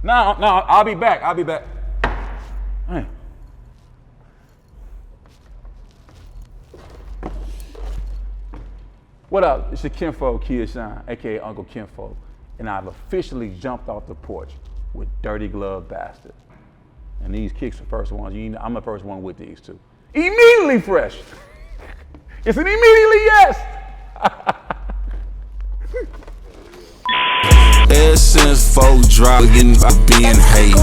No, I'll be back. Man. What up? It's your Kinfolk, Kid Shine, aka Uncle Kinfolk, and I've officially jumped off the porch with Dirty Glove Bastard. And these kicks are the first ones. I'm the first one with these two. Immediately fresh. It's an immediately yes. Ever since folk dropping, I been hating.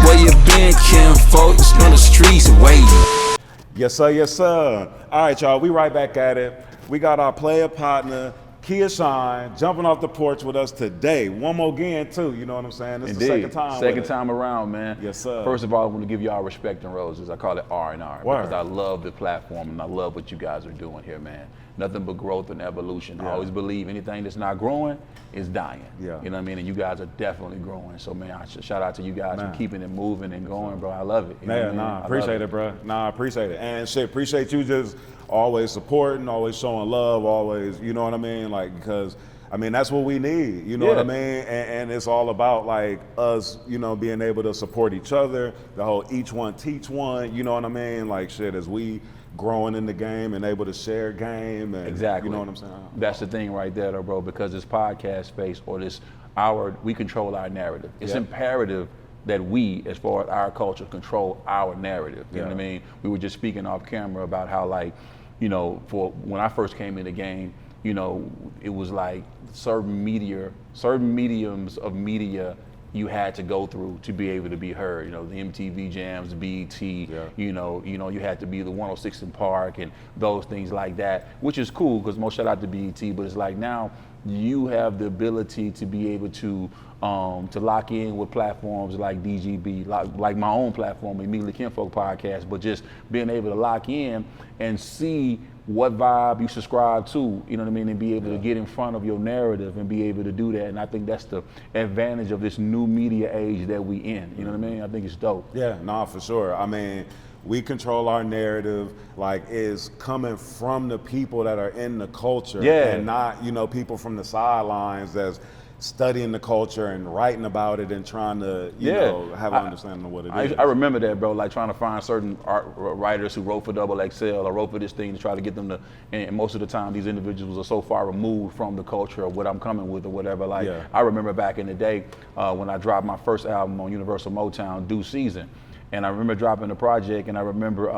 Where you been, Kinfolk? It's on the streets waiting. Yes, sir, yes, sir. All right, y'all, we right back at it. We got our player partner, Kia Shine, jumping off the porch with us today. One more again, too, you know what I'm saying? This is the second time. Second time around, man. Yes, sir. First of all, I want to give y'all respect and roses. I call it R&R because I love the platform and I love what you guys are doing here, man. Nothing but growth and evolution. I always believe anything that's not growing is dying. Yeah. You know what I mean? And you guys are definitely growing. So, man, shout out to you guys for keeping it moving and going, bro. I love it. Man, appreciate it, bro. I appreciate it. And shit, appreciate you just always supporting, always showing love, always, you know what I mean? Like, because, I mean, that's what we need, you know what I mean? And it's all about, like, us, you know, being able to support each other, the whole each one teach one, you know what I mean? Like, shit, as we growing in the game and able to share game and exactly. You know what I'm saying? That's the thing right there, though, bro, because this podcast space or we control our narrative. It's imperative that we, as far as our culture, control our narrative. You know what I mean? We were just speaking off camera about how, like, you know, for when I first came in the game, you know, it was like certain mediums of media you had to go through to be able to be heard. You know, the MTV Jams, BET, you know, you had to be the 106 in Park and those things like that, which is cool because most shout out to BET, but it's like now you have the ability to be able to lock in with platforms like DGB, like my own platform, Immediately Kinfolk Podcast, but just being able to lock in and see what vibe you subscribe to, you know what I mean, and be able to get in front of your narrative and be able to do that. And I think that's the advantage of this new media age that we in, you know what I mean? I think it's dope. Yeah, no, for sure. I mean, we control our narrative, like, is coming from the people that are in the culture and not, you know, people from the sidelines that's studying the culture and writing about it and trying to, you know, have an understanding of what it is. I remember that, bro, like trying to find certain writers who wrote for XXL or wrote for this thing to try to get them to, and most of the time these individuals are so far removed from the culture of what I'm coming with or whatever. Like, I remember back in the day when I dropped my first album on Universal Motown, Due Season, and I remember dropping the project, and I remember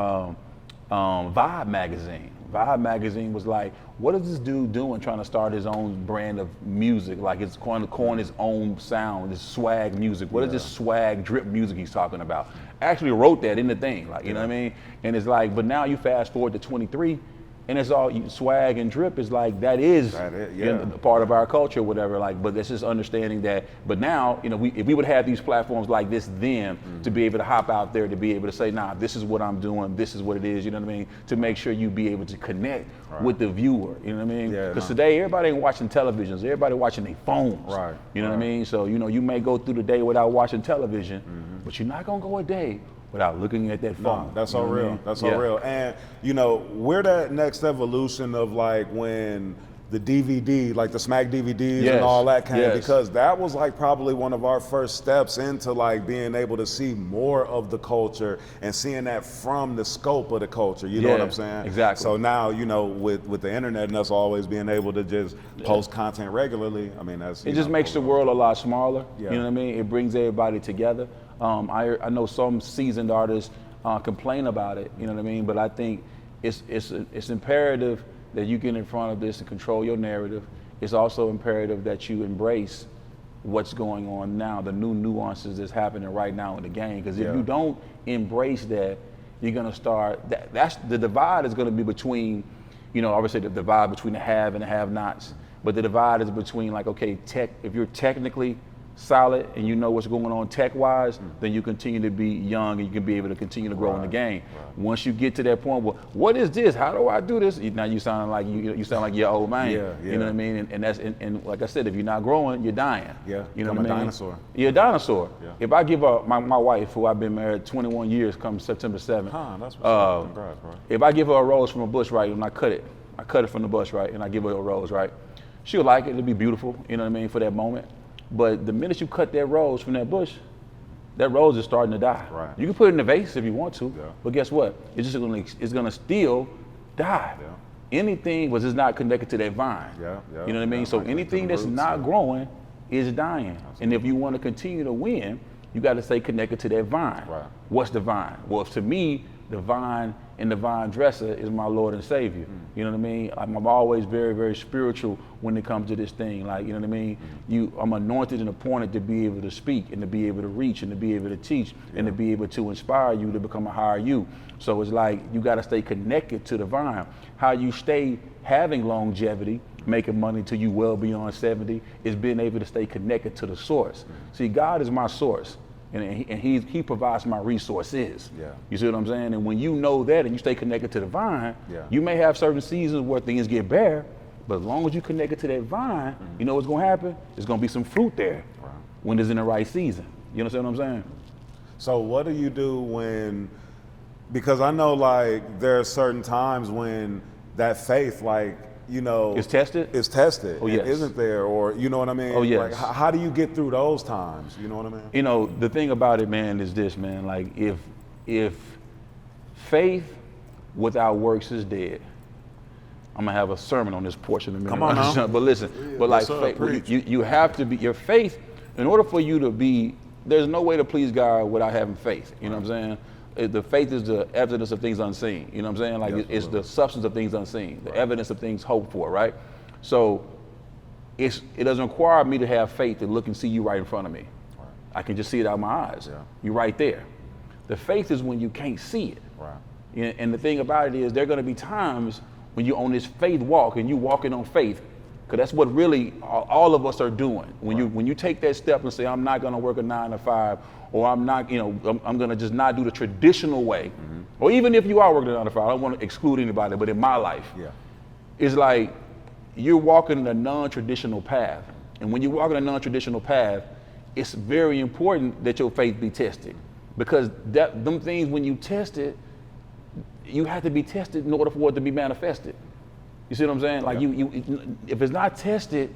Vibe magazine. Vibe magazine was like, what is this dude doing trying to start his own brand of music? Like, it's going to coin his own sound, this swag music. What is this swag drip music he's talking about? I actually wrote that in the thing, like, you know what I mean? And it's like, but now you fast forward to 23, and it's all swag and drip is like, that is part of our culture or whatever, like, but it's just understanding that, but now, you know, if we would have these platforms like this then to be able to hop out there, to be able to say, nah, this is what I'm doing, this is what it is, you know what I mean? To make sure you be able to connect with the viewer, you know what I mean? Because today, everybody ain't watching televisions, everybody watching their phones, you know what I mean? So, you know, you may go through the day without watching television, but you're not gonna go a day without looking at that phone. No, that's all real. I mean? That's all real. And, you know, we're that next evolution of, like, when the DVD, like the Smack DVDs and all that came, because that was, like, probably one of our first steps into, like, being able to see more of the culture and seeing that from the scope of the culture, you know what I'm saying? Exactly. So now, you know, with the internet and us always being able to just post content regularly, I mean, that's... It just makes the world a lot smaller, you know what I mean? It brings everybody together. I know some seasoned artists complain about it, you know what I mean? But I think it's imperative that you get in front of this and control your narrative. It's also imperative that you embrace what's going on now, the new nuances that's happening right now in the game. Because if you don't embrace that, you're gonna start, that's the divide is gonna be between, you know, I would say the divide between the have and the have-nots. But the divide is between, like, okay, if you're technically solid and you know what's going on tech-wise, then you continue to be young and you can be able to continue to grow in the game. Once you get to that point, well, what is this? How do I do this? Now you sound like you sound like your old man. You know what I mean? And that's and like I said, if you're not growing, you're dying. You know what I mean? I'm a dinosaur. You're a dinosaur. If I give her my wife, who I've been married 21 years, come September 7th. That's what's congrats, bro. If I give her a rose from a bush, right, and I cut it from the bush, right, and I give her a rose, right, she'll like it. It'll be beautiful. You know what I mean? For that moment. But the minute you cut that rose from that bush, that rose is starting to die. Right. You can put it in a vase if you want to, Yeah. but guess what? It's gonna still die. Yeah. Anything was is not connected to that vine. Yeah, You know what I mean? So Like anything the that's roots, not growing is dying. And if you want to continue to win, you got to stay connected to that vine. Right. What's the vine? Well, to me, the vine and the vine dresser is my Lord and Savior. You know what I mean? I'm always very, very spiritual when it comes to this thing. Like, you know what I mean? I'm anointed and appointed to be able to speak and to be able to reach and to be able to teach and to be able to inspire you to become a higher you. So it's like you got to stay connected to the vine. How you stay having longevity, making money till you well beyond 70, is being able to stay connected to the source. See, God is my source. And he provides my resources. Yeah. You see what I'm saying? And when you know that and you stay connected to the vine, Yeah. you may have certain seasons where things get bare, but as long as you connected to that vine, you know what's gonna happen? There's gonna be some fruit there when it's in the right season. You understand what I'm saying? So what do you do when, because I know like there are certain times when that faith, like, you know, It's tested? It's tested. Oh, and yes. Isn't there? Or, you know what I mean? Oh, yes. Like, how do you get through those times? You know what I mean? You know, the thing about it, man, is this, man. Like, if faith without works is dead, I'm gonna have a sermon on this portion in a minute. Come on now. But listen, but like, sir, faith, preach. you have to be, your faith, in order for you to be, there's no way to please God without having faith. You know what I'm saying? The faith is the evidence of things unseen. You know what I'm saying? Like, it's the substance of things unseen, the evidence of things hoped for, right? So it doesn't require me to have faith to look and see you right in front of me. I can just see it out of my eyes. Yeah. You're right there. The faith is when you can't see it. Right. And the thing about it is, there are going to be times when you're on this faith walk and you walking on faith, because that's what really all of us are doing. When you take that step and say, I'm not going to work a 9 to 5, or I'm not, you know, I'm going to just not do the traditional way, or even if you are working a 9 to 5, I don't want to exclude anybody, but in my life, it's like you're walking a non-traditional path. And when you're walking a non-traditional path, it's very important that your faith be tested, because them things, when you test it, you have to be tested in order for it to be manifested. You see what I'm saying? Like, if it's not tested,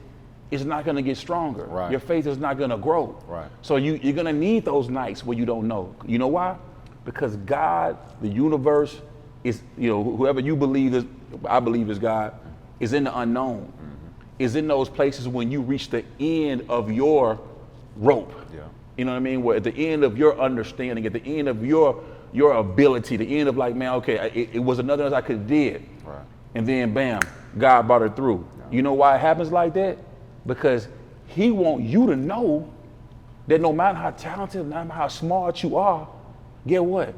it's not going to get stronger. Right. Your faith is not going to grow. Right. So you're going to need those nights where you don't know. You know why? Because God, the universe, is, you know, whoever you believe is, I believe is God, is in the unknown. Is in those places when you reach the end of your rope. Yeah. You know what I mean? Where at the end of your understanding, at the end of your ability, the end of like, man, okay, it was another I could have did. Right. And then bam, God brought her through. Yeah. You know why it happens like that? Because he wants you to know that no matter how talented, no matter how smart you are, get what?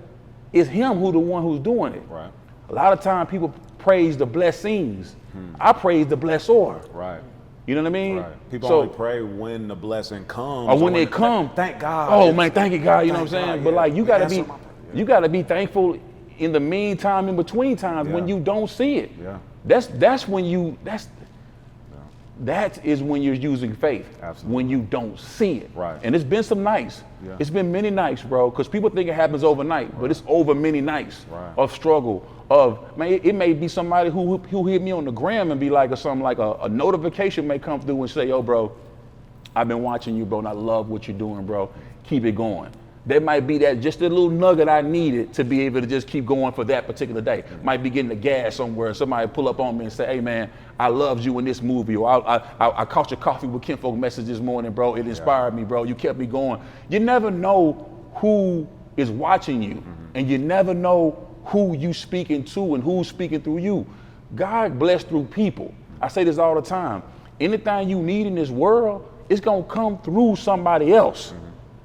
It's him who the one who's doing it. Right. A lot of time people praise the blessings. I praise the blessor. Right. You know what I mean? Right. People only pray when the blessing comes. Or when they come. Thank God. Oh man, thank you God. You know what I'm saying? God, But like, you gotta be thankful in the meantime, in between times, when you don't see it. Yeah. That's when that is when you're using faith. Absolutely. When you don't see it. Right. And it's been some nights. Yeah. It's been many nights, bro, because people think it happens overnight, but it's over many nights Right. of struggle. It may be somebody who hit me on the gram and be like, or something like a notification may come through and say, yo, bro, I've been watching you, bro, and I love what you're doing, bro. Keep it going. There might be that just a little nugget I needed to be able to just keep going for that particular day. Might be getting the gas somewhere, and somebody pull up on me and say, hey man, I loved you in this movie, or I caught your coffee with Kinfolk message this morning, bro. It inspired me, bro. You kept me going. You never know who is watching you, and you never know who you speaking to and who's speaking through you. God bless through people. I say this all the time. Anything you need in this world, it's gonna come through somebody else.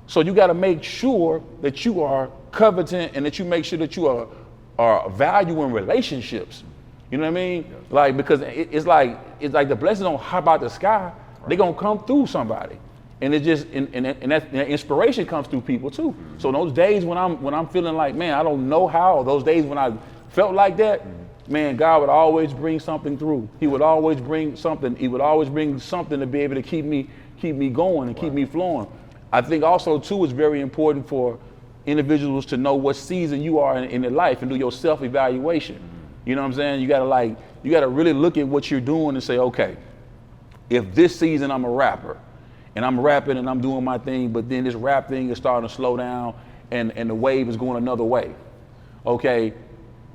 So you got to make sure that you are coveting and that you make sure that you are valuing relationships. You know what I mean? Yes. Like, because it's like the blessings don't hop out the sky. Right. They're gonna come through somebody, and it just and that inspiration comes through people too. Mm-hmm. So those days when I'm feeling like, man, I don't know how. Those days when I felt like that, man, God would always bring something through. He would always bring something. He would always bring something to be able to keep me going and keep me flowing. I think also too, it's very important for individuals to know what season you are in their life and do your self-evaluation. You know what I'm saying? You gotta really look at what you're doing and say, okay, if this season I'm a rapper, and I'm rapping and I'm doing my thing, but then this rap thing is starting to slow down and the wave is going another way. Okay,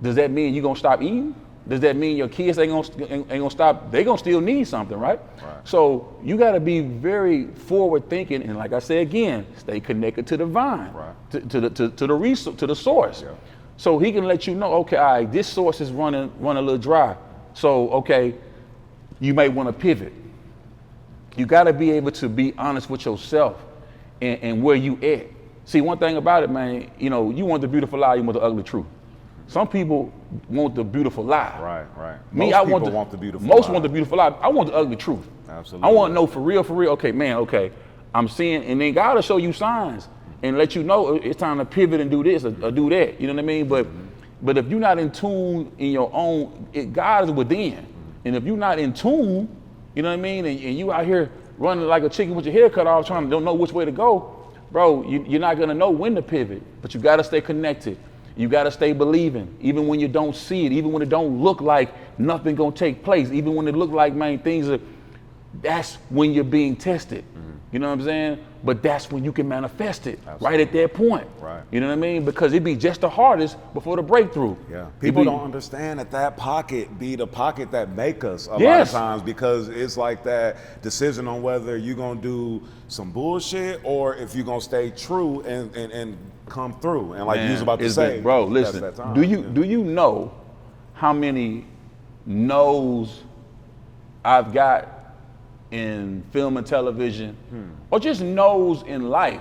does that mean you're gonna stop eating? Does that mean your kids ain't gonna stop? They gonna still need something, right? So you gotta be very forward thinking, and like I said again, stay connected to the vine, to the resource, to the source. Yeah. So he can let you know, okay, all right, this source is running a little dry. So okay, you may want to pivot. You gotta be able to be honest with yourself and where you at. See, one thing about it, man, you know, you want the beautiful lie, you want the ugly truth. Some people want the beautiful lie. Right. Me, most people want the beautiful lie. Most want the beautiful lie. I want the ugly truth. Absolutely. I want to know for real, okay, man, okay, I'm seeing, and then God will show you signs and let you know it's time to pivot and do this or do that. You know what I mean? But if you're not in tune in your own, God is within. And if you're not in tune, you know what I mean, and you out here running like a chicken with your hair cut off, don't know which way to go, bro, you're not gonna know when to pivot. But you gotta stay connected. You gotta stay believing, even when you don't see it, even when it don't look like nothing gonna take place, even when it look like, man, things are, that's when you're being tested. You know what I'm saying? But that's when you can manifest it. Absolutely. Right at that point. Right. You know what I mean? Because it be just the hardest before the breakthrough. Yeah. People don't understand that pocket be the pocket that make us a lot of times, because it's like that decision on whether you're gonna do some bullshit or if you're gonna stay true and come through. And like you was about to say, bro, listen, do you know how many no's I've got in film and television, or just no's in life,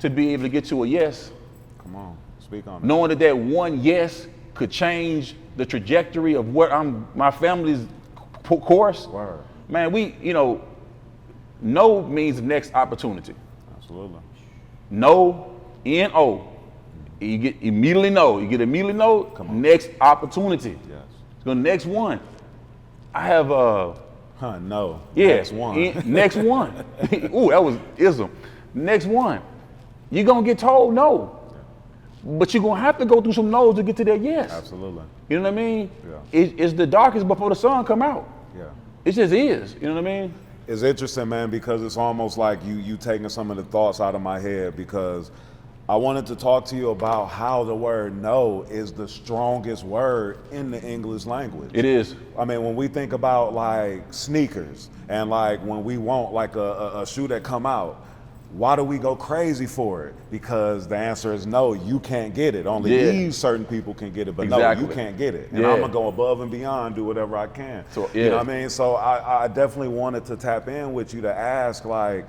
to be able to get to a yes? Come on, speak on it. Knowing that one yes could change the trajectory of what my family's course. Word. Man, no means next opportunity. Absolutely. No, N-O. You get immediately no. You get immediately no. Next opportunity. Yes. So the next one. I have no. Yeah. Next one. Next one. Ooh, that was ism. Next one. You're gonna get told no. But you're gonna have to go through some no's to get to that yes. Absolutely. You know what I mean? Yeah. It's the darkest before the sun come out. Yeah. It just is. You know what I mean? It's interesting, man, because it's almost like you taking some of the thoughts out of my head, because I wanted to talk to you about how the word no is the strongest word in the English language. It is. I mean, when we think about like sneakers and like when we want like a shoe that come out, why do we go crazy for it? Because the answer is no, you can't get it. Only these certain people can get it, but no, you can't get it. And I'm gonna go above and beyond, do whatever I can. So, you know what I mean? So I definitely wanted to tap in with you to ask, like,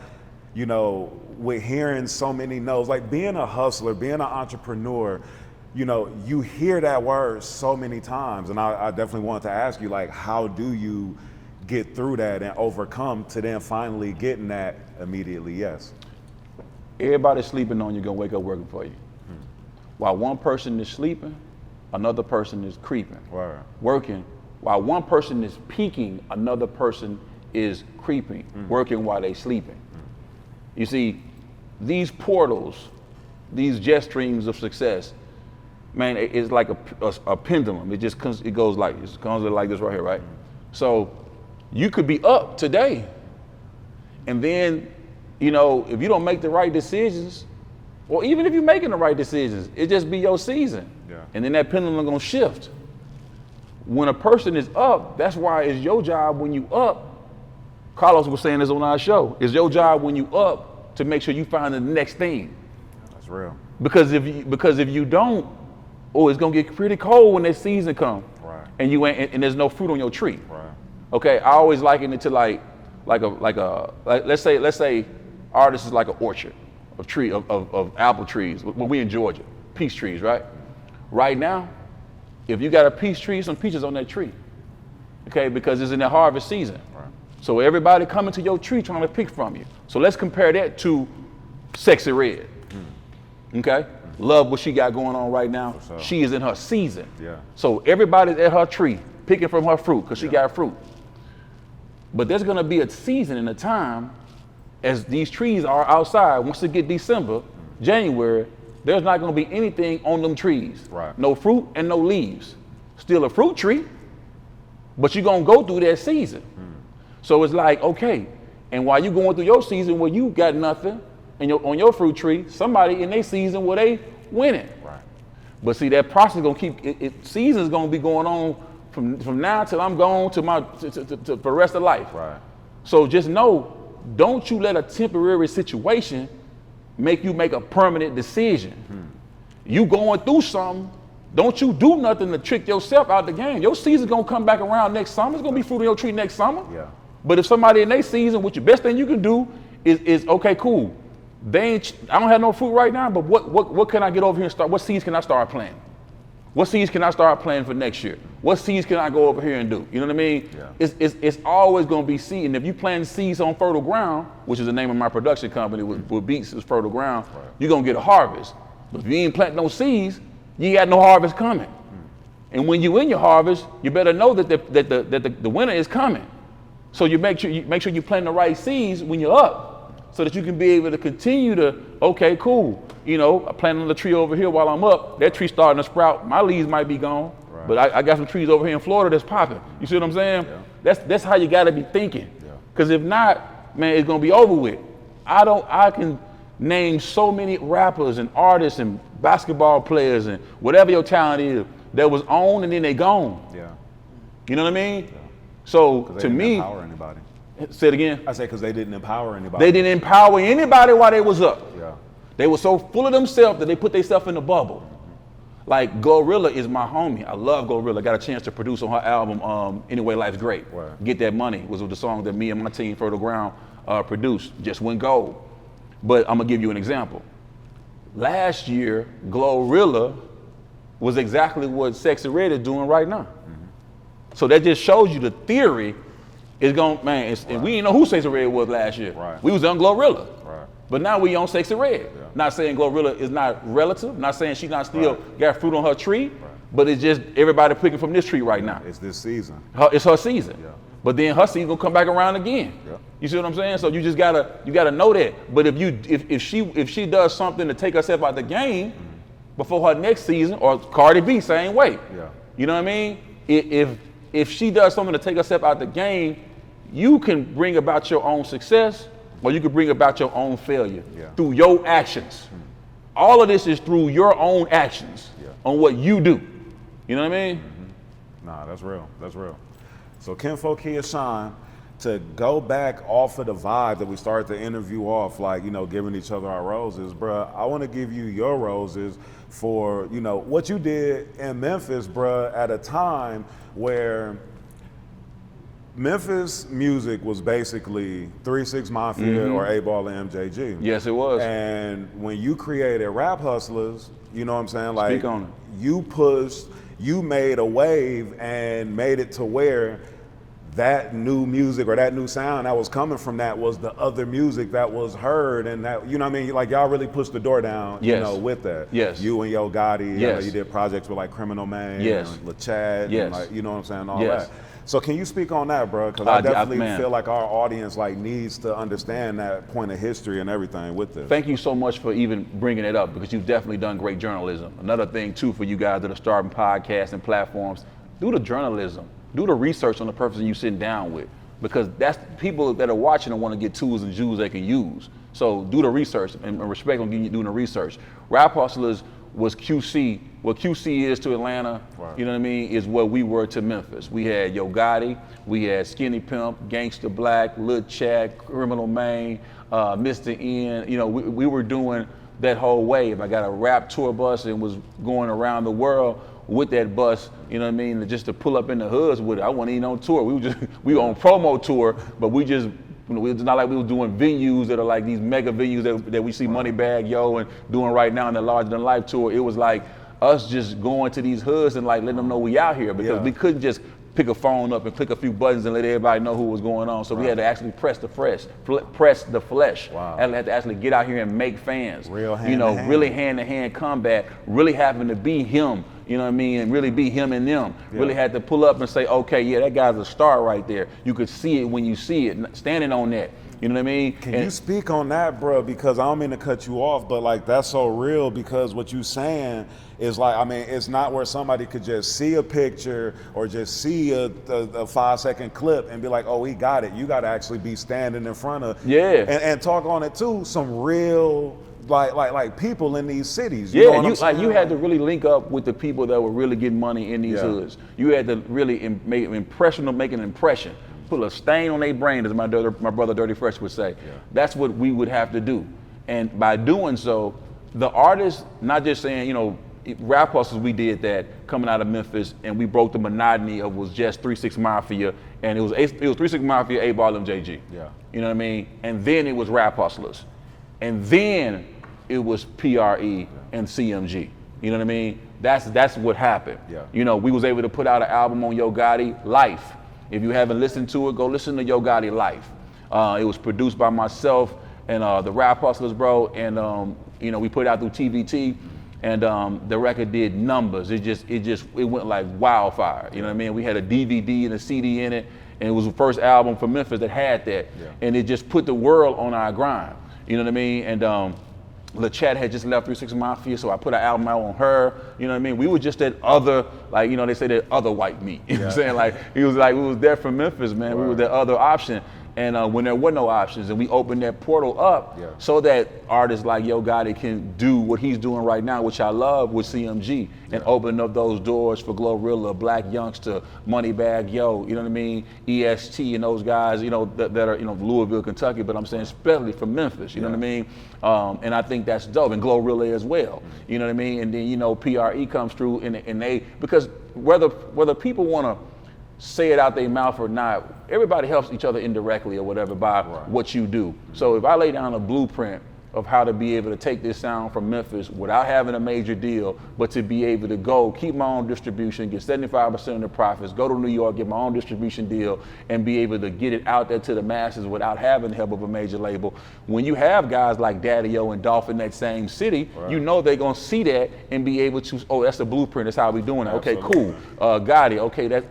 you know, with hearing so many no's, like being a hustler, being an entrepreneur, you know, you hear that word so many times. And I definitely wanted to ask you, like, how do you get through that and overcome to then finally getting that immediately yes? Everybody's sleeping on you, gonna wake up working for you. While one person is sleeping, another person is creeping. Right. Working. While one person is peaking, another person is creeping, working while they sleeping. You see, these portals, these jet streams of success, man, it's like a pendulum. It just comes, it goes like this right here, right? So you could be up today, and then, you know, if you don't make the right decisions, or even if you're making the right decisions, it just be your season. Yeah. And then that pendulum gonna shift. When a person is up, that's why it's your job when you up. Carlos was saying this on our show. It's your job when you up to make sure you find the next thing. That's real. Because if you don't, it's gonna get pretty cold when that season comes. Right. And you ain't, and there's no fruit on your tree. Right. Okay, I always liken it to like let's say artist is like an orchard of apple trees. When we in Georgia, peach trees, right? Right now, if you got a peach tree, some peaches on that tree. Okay, because it's in the harvest season. Right. So everybody coming to your tree trying to pick from you. So let's compare that to Sexy Red. Okay? Love what she got going on right now. Sure. She is in her season. Yeah. So everybody's at her tree picking from her fruit because she got fruit. But there's gonna be a season and a time as these trees are outside. Once it get December, January, there's not gonna be anything on them trees. Right. No fruit and no leaves. Still a fruit tree, but you're gonna go through that season. So it's like, okay, And while you going through your season where you got nothing and on your fruit tree, somebody in their season where they winning. Right. But see, that process gonna keep, season's gonna be going on from now till I'm gone to for the rest of life. Right. So just know, don't you let a temporary situation make you make a permanent decision. You going through something, don't you do nothing to trick yourself out the game. Your season's gonna come back around next summer. It's gonna be fruit on your tree next summer. Yeah. But if somebody in their season, what your best thing you can do is okay, cool. I don't have no fruit right now, but what can I get over here and start? What seeds can I start planting? What seeds can I start planting for next year? What seeds can I go over here and do? You know what I mean? Yeah. It's always gonna be seed. And if you plant seeds on fertile ground, which is the name of my production company with beats is fertile ground, you're gonna get a harvest. But if you ain't planting no seeds, you ain't got no harvest coming. And when you in your harvest, you better know that the winter is coming. So you make sure you plant the right seeds when you're up, so that you can be able to continue to, okay, cool. You know, I planted a tree over here while I'm up. That tree starting to sprout. My leaves might be gone, but I got some trees over here in Florida that's popping. You see what I'm saying? Yeah. That's how you got to be thinking. Because if not, man, it's gonna be over with. I can name so many rappers and artists and basketball players and whatever your talent is that was on and then they gone. Yeah. You know what I mean? Yeah. So to me, empower anybody. Say it again. I say because they didn't empower anybody. They didn't empower anybody while they was up. Yeah. They were so full of themselves that they put themselves in a bubble. Like Glorilla is my homie. I love Glorilla. Got a chance to produce on her album, Anyway Life's Great. Right. Get That Money was the song that me and my team, Fertile Ground, produced. Just went gold. But I'm gonna give you an example. Last year, Glorilla was exactly what Sexy Red is doing right now. So that just shows you the theory is going, man, and we didn't know who Sexy Red was last year. Right. We was on Glorilla. Right. But now we on Sexy Red. Yeah. Not saying Glorilla is not relative, not saying she's not still got fruit on her tree, but it's just everybody picking from this tree right now. It's this season. It's her season. Yeah. But then her season gonna come back around again. Yeah. You see what I'm saying? So you just gotta know that. But if she does something to take herself out the game before her next season, or Cardi B, same way. Yeah. You know what I mean? If she does something to take herself out the game, you can bring about your own success, or you can bring about your own failure through your actions. All of this is through your own actions on what you do. You know what I mean? Nah, that's real. That's real. So Kinfolk here, Sean, to go back off of the vibe that we started the interview off, like, you know, giving each other our roses, bruh, I want to give you your roses for, you know, what you did in Memphis, bruh, at a time where Memphis music was basically 3 6 Mafia or 8-Ball and MJG. Yes, it was. And when you created Rap Hustlaz, you know what I'm saying? Like, Speak on it. You pushed, you made a wave and made it to where that new music or that new sound that was coming from that was the other music that was heard, and that, you know what I mean? Like, y'all really pushed the door down, you know, with that. Yes. You and Yo Gotti, yes. You did projects with like Criminal Man, yes. and LaChad, yes. and like, you know what I'm saying, all yes. that. So can you speak on that, bro? Because I definitely feel like our audience like needs to understand that point of history and everything with this. Thank you so much for even bringing it up, because you've definitely done great journalism. Another thing too for you guys that are starting podcasts and platforms, do the journalism, do the research on the person you sitting down with, because that's people that are watching and want to get tools and jewels they can use. So do the research and respect on doing the research. Rap Hustlaz was QC. What QC is to Atlanta, you know what I mean, is what we were to Memphis. We had Yo Gotti, we had Skinny Pimp, Gangsta Black, Lil Chad, Criminal Man, Mr. N. You know, we were doing that whole wave. I got a rap tour bus and was going around the world with that bus, you know what I mean, just to pull up in the hoods with it. I wasn't even on tour. We were on promo tour, but it's not like we were doing venues that are like these mega venues that we see Moneybag Yo and doing right now in the Larger Than Life tour. It was like us just going to these hoods and like letting them know we out here, because we couldn't just pick a phone up and click a few buttons and let everybody know who was going on. So we had to actually press the flesh. Wow. And had to actually get out here and make fans. Real hand, you know, to hand. really hand-to-hand combat, really having to be him. You know what I mean? And really be him and them. Yeah. Really had to pull up and say, okay, yeah, that guy's a star right there. You could see it when you see it, standing on that. You You know what I mean? Can you speak on that, bro? Because I don't mean to cut you off, but like that's so real, because what you saying is like, I mean, it's not where somebody could just see a picture or just see a 5-second clip and be like, oh, he got it. You got to actually be standing in front of, and talk on it too. Some real like people in these cities. You know what I'm you had to really link up with the people that were really getting money in these hoods. You had to really make an impression. Put a stain on their brain, as my brother Dirty Fresh would say. That's what we would have to do. And by doing so, the artists, not just saying, you know, Rap Hustlaz, we did that coming out of Memphis, and we broke the monotony of was just 3 6 Mafia, and it was 3 6 Mafia, 8 Ball, MJG. Yeah. You know what I mean? And then it was Rap Hustlaz. And then it was PRE and CMG. You know what I mean? That's what happened. Yeah. You know, we was able to put out an album on Yo Gotti, Life. If you haven't listened to it, go listen to Yo Gotti, Life. It was produced by myself and the Rap Hustlaz, bro. And you know, we put it out through TVT, and the record did numbers. It went like wildfire. You know what I mean? We had a DVD and a CD in it, and it was the first album from Memphis that had that. Yeah. And it just put the world on our grind. You know what I mean? And LaChat had just left 3 6 Mafia, so I put an album out on her. You know what I mean? We were just that other, like, you know, they say that other white meat. You know what I'm saying? Like, we was there from Memphis, man. Right. We were that other option. And when there were no options, and we opened that portal up so that artists like Yo Gotti can do what he's doing right now, which I love with CMG, and open up those doors for Glorilla, Black Youngster, Moneybag Yo, you know what I mean, EST, and those guys, you know, that are, you know, Louisville, Kentucky, but I'm saying especially from Memphis, you know what I mean? And I think that's dope, and Glorilla as well, you know what I mean? And then, you know, PRE comes through, and they, because whether people want to say it out their mouth or not, everybody helps each other indirectly or whatever by what you do. So if I lay down a blueprint of how to be able to take this sound from Memphis without having a major deal, but to be able to go keep my own distribution, get 75% of the profits, go to New York, get my own distribution deal, and be able to get it out there to the masses without having the help of a major label. When you have guys like Daddy-O and Dolph in that same city, you know they're gonna see that and be able to, oh, that's the blueprint, that's how we doing it. Okay, cool. Gotti,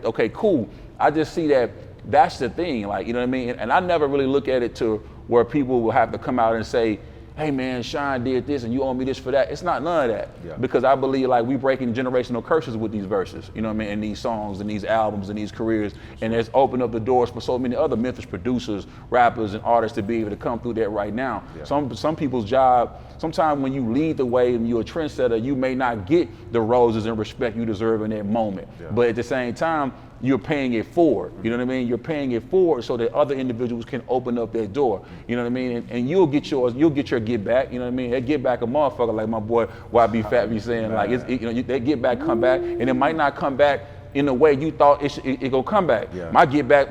okay, cool. I just see that that's the thing, like, you know what I mean? And I never really look at it to where people will have to come out and say, hey man, Sean did this and you owe me this for that. It's not none of that. Because I believe like we breaking generational curses with these verses, you know what I mean, and these songs and these albums and these careers. And it's opened up the doors for so many other Memphis producers, rappers, and artists to be able to come through that right now. Some people's job, sometimes when you lead the way and you're a trendsetter, you may not get the roses and respect you deserve in that moment. But at the same time, you're paying it forward. You know what I mean? You're paying it forward so that other individuals can open up their door. You know what I mean? And you'll get yours, you'll get your get back. You know what I mean? That get back a motherfucker, like my boy YB Fat be saying, like, you know, that get back come back, and it might not come back in the way you thought it go come back. My get back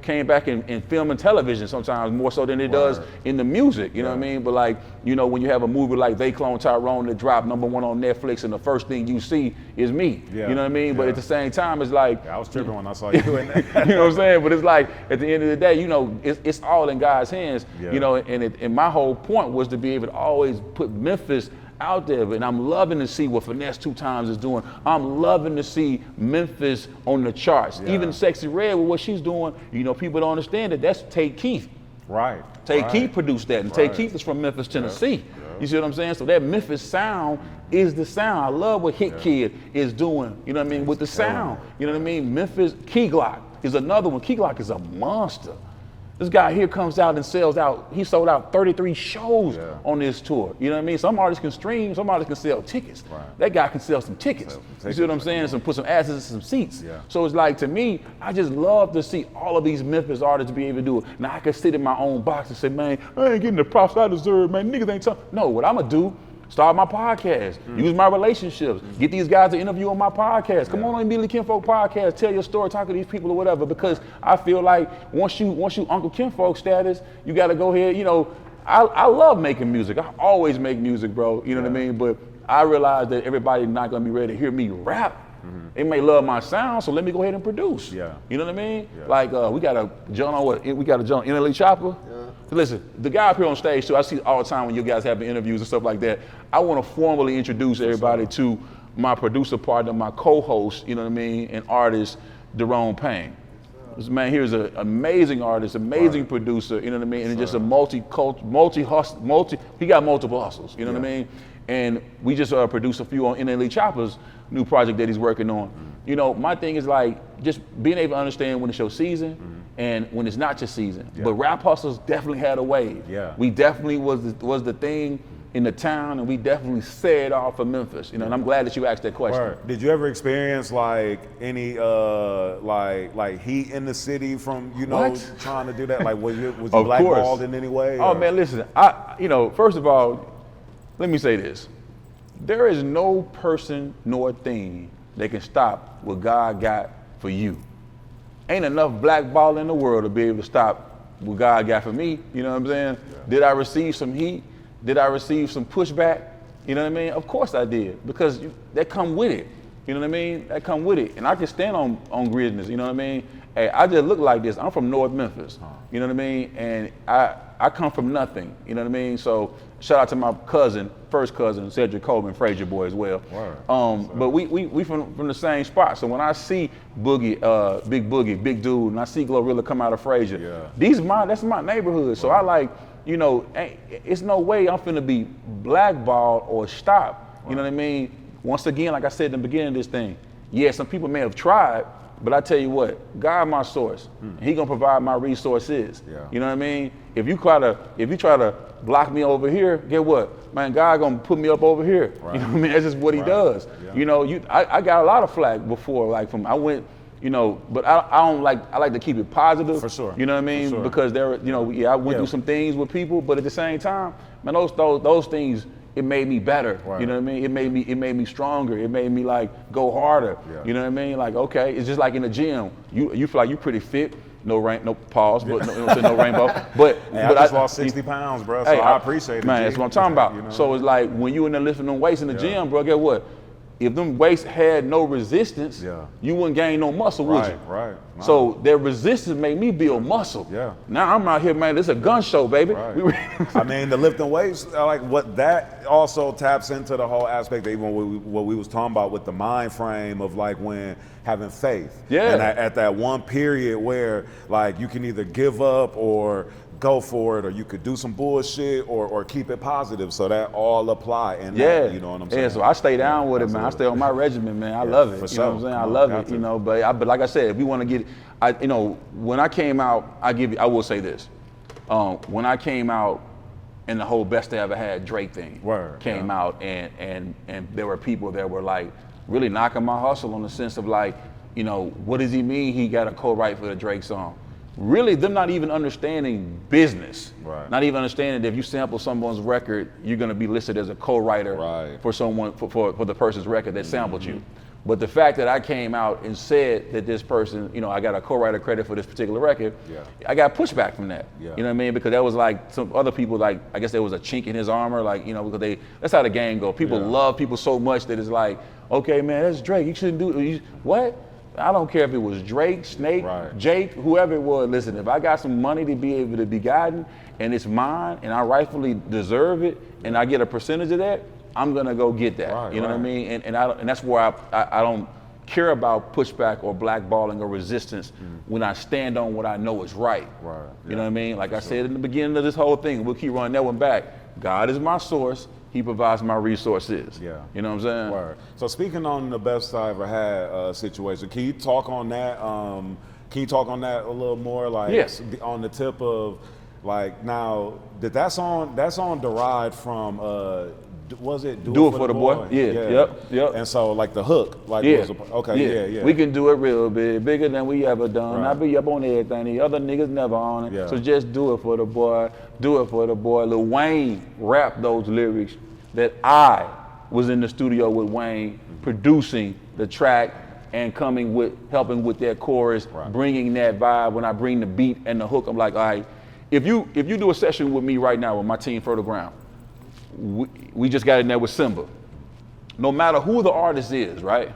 came back in film and television sometimes more so than it does in the music, you know what I mean? But like, you know, when you have a movie like They Clone Tyrone that dropped #1 on Netflix and the first thing you see is me, you know what I mean? But at the same time, it's like, I was tripping when I saw you in that. You know what I'm saying? But it's like, at the end of the day, you know, it's all in God's hands, you know, and my whole point was to be able to always put Memphis out there, and I'm loving to see what Finesse 2 Times is doing. I'm loving to see Memphis on the charts. Even Sexy Red with what she's doing, you know, people don't understand that that's Tate Keith. Tate Keith produced that, and Tate Keith is from Memphis, Tennessee. You see what I'm saying? So that Memphis sound is the sound. I love what Hit Kid is doing, you know what I mean, with the sound. You know what I mean? Memphis, Key Glock is another one. Key Glock is a monster. This guy here comes out and sells out. He sold out 33 shows on this tour. You know what I mean? Some artists can stream, some artists can sell tickets. That guy can sell some tickets. You see what I'm saying? Put some asses in some seats. So it's like, to me, I just love to see all of these Memphis artists be able to do it. Now I can sit in my own box and say, man, I ain't getting the props I deserve, man. Niggas ain't talking. No, what I'm gonna do, start my podcast, use my relationships, get these guys to interview on my podcast. Come on the Kinfolk podcast, tell your story, talk to these people or whatever, because I feel like once you Uncle Kinfolk status, you gotta go ahead, you know, I love making music. I always make music, bro, you know what I mean? But I realize that everybody's not gonna be ready to hear me rap. They may love my sound, so let me go ahead and produce. You know what I mean? Like we got a John on what? We got a John NLE Chopper. Listen, the guy up here on stage too, I see all the time when you guys have interviews and stuff like that. I want to formally introduce everybody to my producer partner, my co-host, you know what I mean, and artist, Jerome Payne. man here's an amazing artist, amazing producer, you know what I mean? And just a he got multiple hustles, you know what I mean? And we just produced a few on NLE Chopper's new project that he's working on. You know, my thing is like just being able to understand when it's your season and when it's not your season. But Rap Hustlaz definitely had a wave. We definitely was the thing in the town, and we definitely set it off for Memphis. You know, and I'm glad that you asked that question. Word. Did you ever experience like any like heat in the city from trying to do that? Like was you blackballed in any way? Oh man, listen. First of all, let me say this: there is no person nor thing that can stop what God got for you. Ain't enough blackball in the world to be able to stop what God got for me. You know what I'm saying? Did I receive some heat? Did I receive some pushback? You know what I mean? Of course I did, because that come with it. You know what I mean? That come with it. And I can stand on greatness, you know what I mean? Hey, I just look like this. I'm from North Memphis, you know what I mean? And I come from nothing, you know what I mean? So shout out to my first cousin, Cedric Coleman, Frazier boy as well. But we from the same spot. So when I see Boogie, big dude, and I see Glorilla come out of Frazier, that's my neighborhood. So I like, it's no way I'm finna be blackballed or stopped. You know what I mean? Once again, like I said in the beginning of this thing, some people may have tried, but I tell you what, God my source. He gonna provide my resources. You know what I mean? If you try to block me over here, get what? Man, God gonna put me up over here. You know what I mean? That's just what he does. You know, I got a lot of flack before, but I like to keep it positive. For sure. You know what I mean? Because I went through some things with people, but at the same time, man, those things, it made me better. You know what I mean? It made me stronger. It made me like go harder. You know what I mean? Like, okay, it's just like in the gym. You feel like you're pretty fit. No pause, but no rainbow. But I just lost 60 pounds, bro. So I appreciate it. Man, that's what I'm talking about. So it's like when you in there lifting them weights in the gym, bro, get what? If them weights had no resistance, you wouldn't gain no muscle, would you? Right. So their resistance made me build muscle. Now I'm out here, man. This is a gun show, baby. I mean, the lifting weights, like what that also taps into the whole aspect that even what we was talking about with the mind frame of like when having faith. And at that one period where like you can either give up or go for it, or you could do some bullshit or keep it positive. So that all apply in that, you know what I'm saying? Yeah, so I stay down with it, man. I stay on my regimen, man. I love it. You know what I'm saying? I love it, but like I said, if we want to get when I came out, I will say this. When I came out and the whole Best Day Ever Had Drake thing came out, and there were people that were like really knocking my hustle on the sense of like, what does he mean he got a co-write for the Drake song? Really, them not even understanding business. Not even understanding that if you sample someone's record, you're gonna be listed as a co-writer for someone for the person's record that sampled you. But the fact that I came out and said that this person, I got a co-writer credit for this particular record, I got pushback from that. You know what I mean? Because that was like some other people, like, I guess there was a chink in his armor, like, because that's how the game go. People love people so much that it's like, okay, man, that's Drake. You shouldn't do it. What? I don't care if it was Drake, Snake, Jake, whoever it was. Listen, if I got some money to be able to be guided and it's mine and I rightfully deserve it and I get a percentage of that, I'm gonna go get that. You know what I mean? And that's where I don't care about pushback or blackballing or resistance when I stand on what I know is right. You know what I mean? Like I said in the beginning of this whole thing, we'll keep running that one back. God is my source. He provides my resources. You know what I'm saying? So speaking on the Best I Ever Had situation, can you talk on that? A little more, like on the tip of, like, now did that song derived from? Was it Do It For The Boy? Yep. And so like the hook, like we can do it real big, bigger than we ever done. I be up on everything, the other niggas never on it. So just do it for the boy, do it for the boy. Lil Wayne rapped those lyrics that I was in the studio with Wayne, producing the track and helping with that chorus, bringing that vibe. When I bring the beat and the hook, I'm like, all right, if you do a session with me right now with my team Fertile Ground, we just got in there with Simba. No matter who the artist is, right?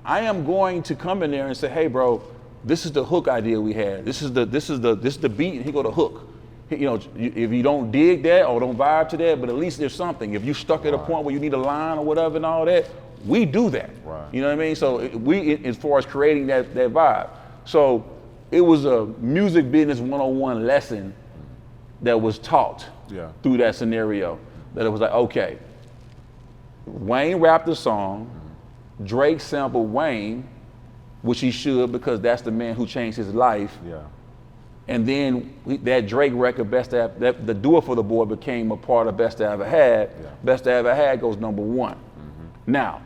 I am going to come in there and say, hey, bro, this is the hook idea we had. This is the beat, and here go the hook. If you don't dig that or don't vibe to that, but at least there's something. If you stuck at a point where you need a line or whatever and all that, we do that. You know what I mean? So we, as far as creating that vibe. So it was a music business 101 lesson that was taught through that scenario. That it was like, okay, Wayne rapped a song, Drake sampled Wayne, which he should because that's the man who changed his life. Yeah. And then that Drake record, the Do It For The Boy became a part of Best I Ever Had. Yeah. Best I Ever Had goes number one. Now,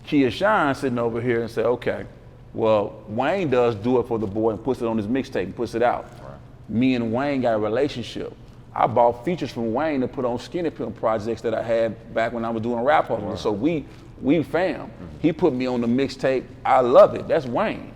Kia Shine sitting over here and said, okay, well, Wayne does Do It For The Boy and puts it on his mixtape and puts it out. Right. Me and Wayne got a relationship. I bought features from Wayne to put on Skinny Pimp projects that I had back when I was doing Rap Hustlaz. Right. So we fam. He put me on the mixtape. I love it. That's Wayne.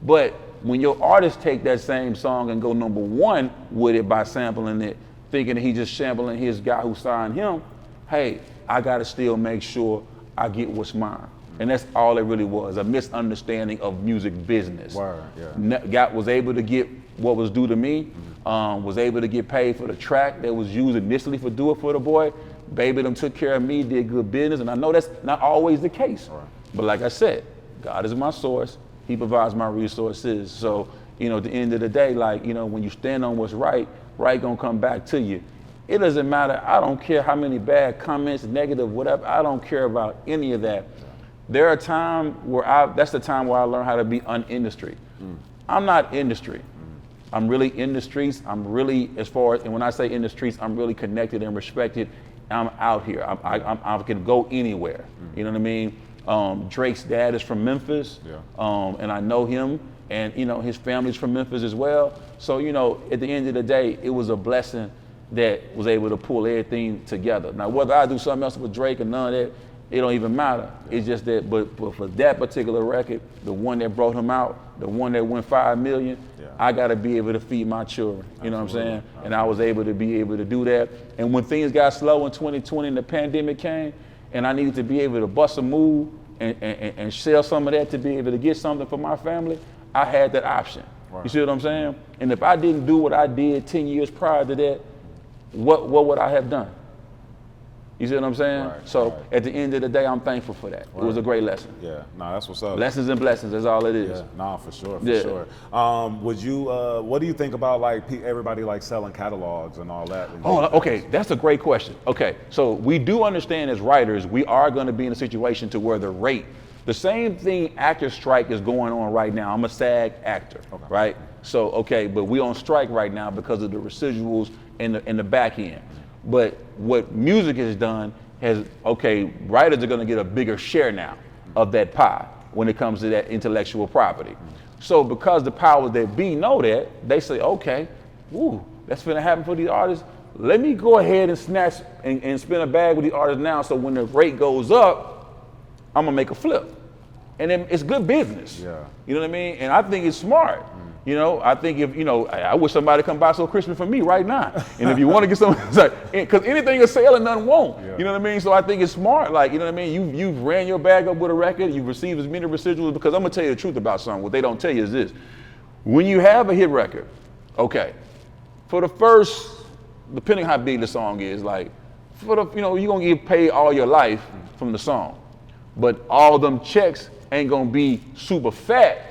But when your artists take that same song and go number one with it by sampling it, thinking that he's just sampling his guy who signed him, hey, I gotta still make sure I get what's mine. And that's all it really was, a misunderstanding of music business. Word, yeah. Was able to get what was due to me, was able to get paid for the track that was used initially for Do It For The Boy. Baby them took care of me, did good business, and I know that's not always the case. Right. But like I said, God is my source, he provides my resources. So, at the end of the day, like, when you stand on what's right, right gonna come back to you. It doesn't matter, I don't care how many bad comments, negative, whatever, I don't care about any of that. There are times where that's the time where I learned how to be un-industry. I'm not industry. I'm really in the streets. I'm really, and when I say in the streets, I'm really connected and respected. I'm out here. I can go anywhere. You know what I mean? Drake's dad is from Memphis, and I know him, and his family's from Memphis as well. So at the end of the day, it was a blessing that was able to pull everything together. Now, whether I do something else with Drake or none of that, it don't even matter. It's just that, but for that particular record, the one that brought him out, the one that went 5 million, I gotta be able to feed my children. You know what I'm saying? Absolutely. And I was able to do that. And when things got slow in 2020 and the pandemic came, and I needed to be able to bust a move and sell some of that to be able to get something for my family, I had that option. Right. You see what I'm saying? And if I didn't do what I did 10 years prior to that, what would I have done? You see what I'm saying? Right, so at the end of the day, I'm thankful for that. Right. It was a great lesson. Yeah, that's what's up. Lessons and blessings, that's all it is. Yeah, for sure, sure. Would you, what do you think about like everybody like selling catalogs and all that? Oh, okay, that's a great question. Okay, so we do understand as writers, we are gonna be in a situation to where the same thing actor strike is going on right now. I'm a SAG actor, right? So, but we on strike right now because of the residuals in the back end. But what music has done writers are gonna get a bigger share now of that pie when it comes to that intellectual property. So because the powers that be know that, they say, okay, that's gonna happen for these artists. Let me go ahead and snatch and spin a bag with these artists now, so when the rate goes up, I'm gonna make a flip. And then it's good business. Yeah. You know what I mean? And I think it's smart. I think I wish somebody come buy some Christmas for me right now. And if you want to get something, because anything is selling, nothing won't. Yeah. You know what I mean? So I think it's smart. Like, you know what I mean? You've ran your bag up with a record, you've received as many residuals, because I'm gonna tell you the truth about something. What they don't tell you is this. When you have a hit record, for the first, depending how big the song is, like, you're gonna get paid all your life from the song. But all them checks ain't gonna be super fat.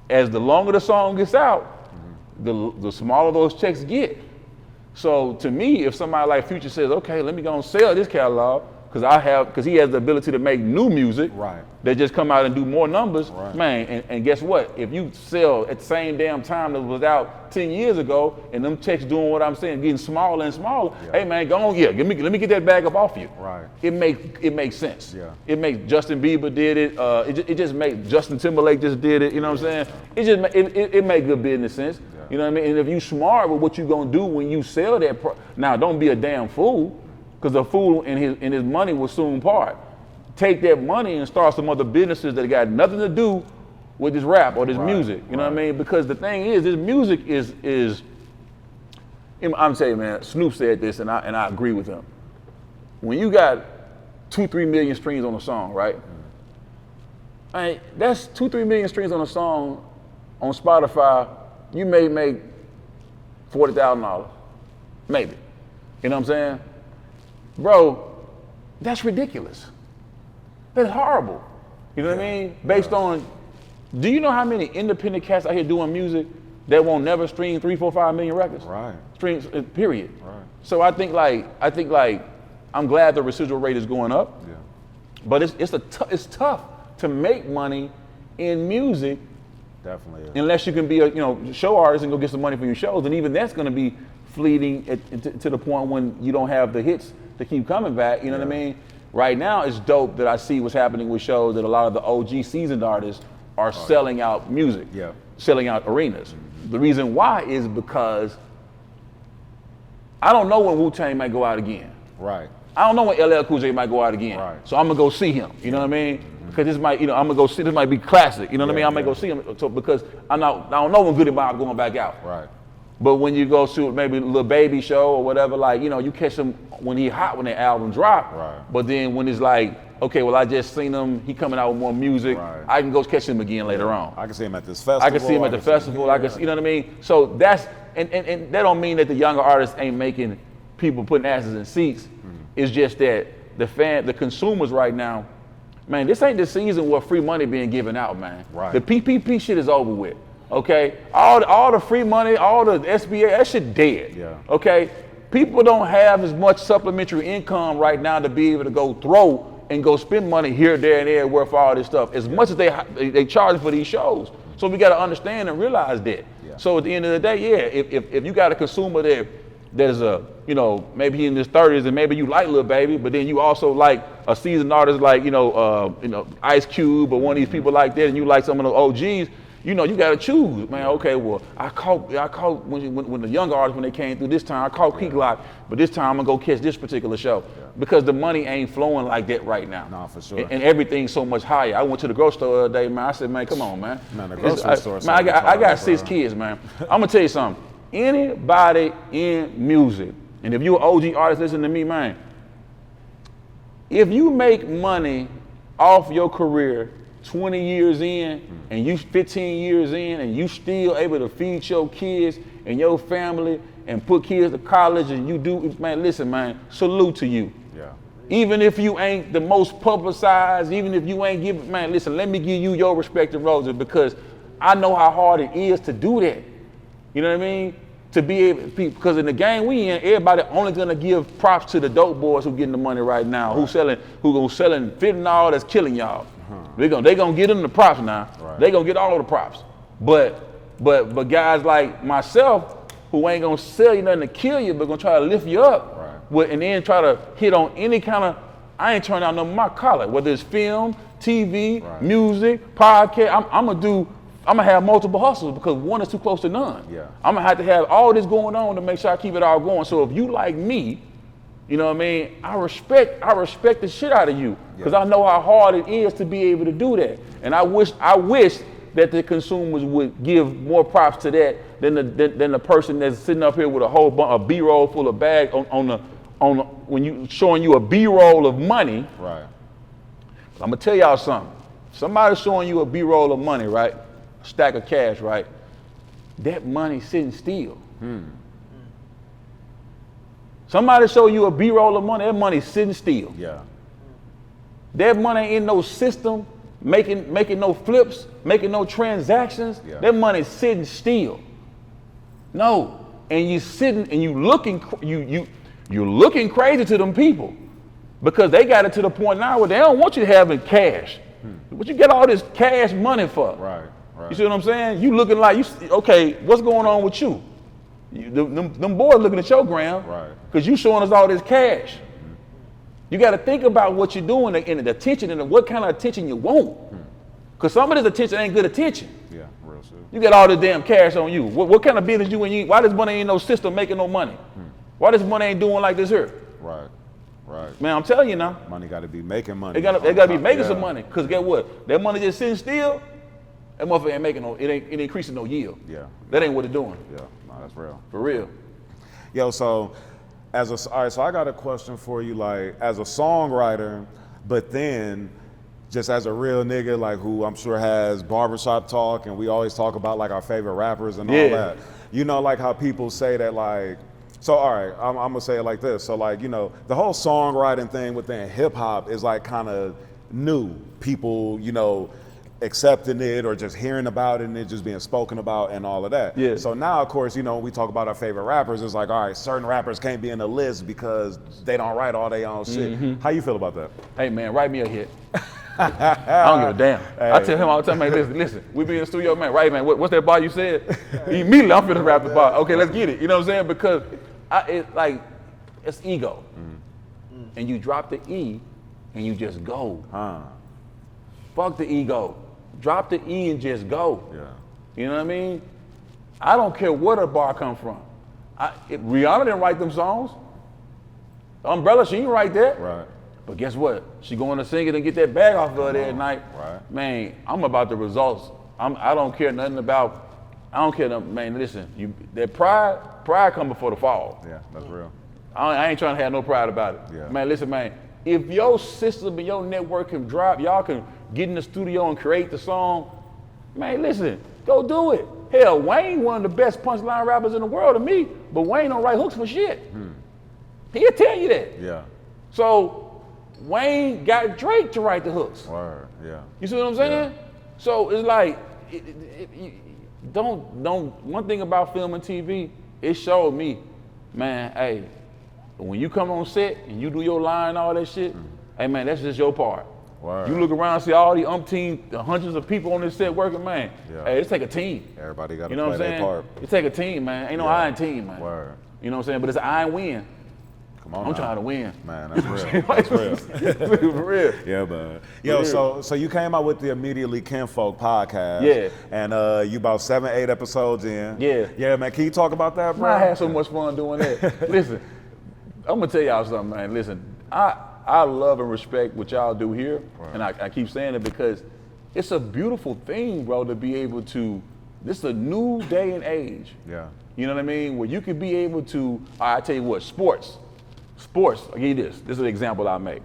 As the longer the song gets out, the smaller those checks get. So to me, if somebody like Future says, okay, let me go and sell this catalog, because he has the ability to make new music that just come out and do more numbers, man, and guess what? If you sell at the same damn time that was out 10 years ago, and them checks doing what I'm saying, getting smaller and smaller, hey man, go on, let me get that bag up off you. Right. It makes sense. Yeah. It makes Justin Bieber did it. It just makes Justin Timberlake just did it. You know what I'm saying? It make good business sense. Yeah. You know what I mean? And if you smart with what you gonna do when you sell that, now don't be a damn fool. Because the fool and his money will soon part. Take that money and start some other businesses that got nothing to do with this rap or this music. You know what I mean? Because the thing is, this music is. I'm saying, man, Snoop said this, and I agree with him. When you got 2-3 million streams on a song, right? That's 2-3 million streams on a song on Spotify. You may make $40,000, maybe. You know what I'm saying? Bro, that's ridiculous. That's horrible. You know what I mean? Based on Do you know how many independent cats out here doing music that won't never stream 3, 4, 5 million records? Right. Streams, period. Right. So I think like I'm glad the residual rate is going up. Yeah. But it's tough to make money in music. Definitely. Unless you can be a show artist and go get some money for your shows, and even that's going to be fleeting to the point when you don't have the hits to keep coming back. You know what I mean? Right now, it's dope that I see what's happening with shows that a lot of the OG seasoned artists are selling out music, selling out arenas. Mm-hmm. The reason why is because I don't know when Wu-Tang might go out again. Right. I don't know when LL Cool J might go out again. Right. So I'm gonna go see him. You know what I mean? Because this might, I'm gonna go see. This might be classic. You know what I mean? I might go see him. So because I don't know when Goody Mob going back out. Right. But when you go to maybe a Lil Baby show or whatever, like you catch him when he hot when the album drop. Right. But then when it's like, okay, well I just seen him. He coming out with more music. Right. I can go catch him again later on. I can see him at this festival. I can see him at the festival. I can, you know what I mean? So that's and that don't mean that the younger artists ain't making people putting asses in seats. It's just that the consumers right now, man, this ain't the season where free money being given out, man. Right. The PPP shit is over with. Okay, all the free money, all the SBA, that shit dead. Yeah. Okay, people don't have as much supplementary income right now to be able to go throw and go spend money here, there, and there for all this stuff. As much as they charge for these shows, so we got to understand and realize that. Yeah. So at the end of the day, if you got a consumer there's maybe he in his 30s and maybe you like Lil Baby, but then you also like a seasoned artist like Ice Cube or one of these people like that, and you like some of the OGs. You got to choose, man. Okay, well, I caught when the younger artists, when they came through this time, I caught Key Glock, but this time I'm gonna go catch this particular show because the money ain't flowing like that right now. No, for sure. And everything's so much higher. I went to the grocery store the other day, man. I said, man, come on, man. Man, the grocery store. Man, I got 6 kids, man. I'm gonna tell you something. Anybody in music, and if you're an OG artist, listen to me, man. If you make money off your career 20 years in and you 15 years in and you still able to feed your kids and your family and put kids to college and you do, man, listen, man, salute to you. Yeah. Even if you ain't the most publicized, even if you ain't giving, man, listen, let me give you your respect and roses because I know how hard it is to do that. You know what I mean? To be able, because in the game we in, everybody only gonna give props to the dope boys who getting the money right now, who selling fentanyl that's killing y'all. They gonna get them the props now. Right. They gonna get all the props. But guys like myself who ain't gonna sell you nothing to kill you, but gonna try to lift you up, and then try to hit on any kind of. I ain't turning out no my collar, whether it's film, TV, music, podcast. I'm gonna have multiple hustles because one is too close to none. Yeah. I'm gonna have to have all this going on to make sure I keep it all going. So if you like me, you know what I mean, I respect the shit out of you because I know how hard it is to be able to do that. And I wish that the consumers would give more props to that than the person that's sitting up here with a whole bunch of B-roll full of bags when you showing you a B-roll of money. Right. I'm gonna tell y'all something. Somebody showing you a B-roll of money, right? A stack of cash, right? That money sitting still. Somebody show you a B-roll of money, that money's sitting still. Yeah. That money ain't in no system, making no flips, making no transactions. Yeah. That money's sitting still. No. And you sitting and you're looking crazy to them people because they got it to the point now where they don't want you having cash. What you get all this cash money for? Right. You see what I'm saying? You looking like okay, what's going on with you? Them boys looking at your gram because you showing us all this cash. You got to think about what you're doing and the attention and what kind of attention you want. Because some of this attention ain't good attention. Yeah, real shit. You got all this damn cash on you. What kind of business you in? Why this money ain't no system making no money? Why this money ain't doing like this here? Right. Man, I'm telling you now. Money got to be making money. They got to be making some money. Because guess what? That money just sitting still. That motherfucker ain't making it ain't increasing no yield. Yeah. That ain't what it's doing. Yeah, no, that's real. For real. Yo, so all right, so I got a question for you, like as a songwriter, but then just as a real nigga, like who I'm sure has barbershop talk and we always talk about like our favorite rappers and all that. You know, like how people say that like, so all right, I'm gonna say it like this. So like, the whole songwriting thing within hip hop is like kind of new. People, accepting it or just hearing about it and it just being spoken about and all of that. Yeah. So now, of course, you know, we talk about our favorite rappers. It's like, all right, certain rappers can't be in the list because they don't write all their own shit. How you feel about that? Hey man, write me a hit. I don't give a damn. Hey. I tell him all the time, man, listen, we be in the studio, man, right, man, what's that bar you said? Immediately, I'm finna rap the bar. Okay, let's get it. You know what I'm saying? Because it's ego. And you drop the E and you just go. Fuck the ego. Drop the E and just go. Yeah. You know what I mean? I don't care where the bar come from. Rihanna didn't write them songs. Umbrella, she didn't write that. Right. But guess what? She going to sing it and get that bag off of her there at night. Right. Man, I'm about the results. I don't care nothing about, man, listen, that pride come before the fall. Yeah, that's real. I ain't trying to have no pride about it. Yeah. Man, listen, man, if your system and your network can drop, y'all can get in the studio and create the song, man, listen, go do it. Hell, Wayne, one of the best punchline rappers in the world to me, but Wayne don't write hooks for shit. He'll tell you that. Yeah. So Wayne got Drake to write the hooks. Word. Yeah. You see what I'm saying? Yeah. So it's like, one thing about film and TV, it showed me, man, hey, when you come on set and you do your line, all that shit, hey man, that's just your part. Word. You look around, see all the hundreds of people on this set working, man. Yeah. Hey, it take a team. Everybody got to You know play what I'm their saying? part. It take a team, man. Ain't no I in team, man. Word. You know what I'm saying? But it's an I and win. Come on I'm now. trying to win. Man, that's real. That's real. For real. Yeah, man. Yo, so you came out with the Immediately Kinfolk podcast. Yeah. And you about 7-8 episodes in. Yeah. Yeah, man. Can you talk about that, bro? I had so much fun doing that. Listen, I'm gonna tell y'all something, man. Listen, I love and respect what y'all do here, and I keep saying it because it's a beautiful thing, bro, to be able to. This is a new day and age. Yeah. You know what I mean? Where you could be able to. I tell you what, sports. I'll give you this. This is an example I make.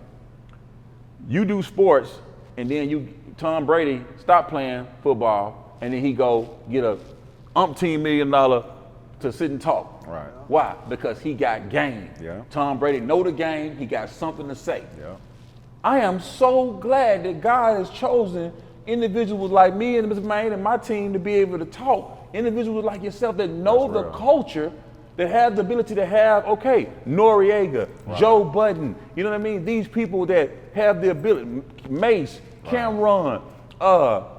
You do sports, and then Tom Brady stop playing football, and then he go get a umpteen $1 million to sit and talk. Right. Why? Because he got game. Yeah. Tom Brady know the game. He got something to say. Yeah. I am so glad that God has chosen individuals like me and Mr. Manne and my team to be able to talk. Individuals like yourself that know the culture, that have the ability to have, Noriega, Joe Budden, you know what I mean? These people that have the ability, Mace, Cameron,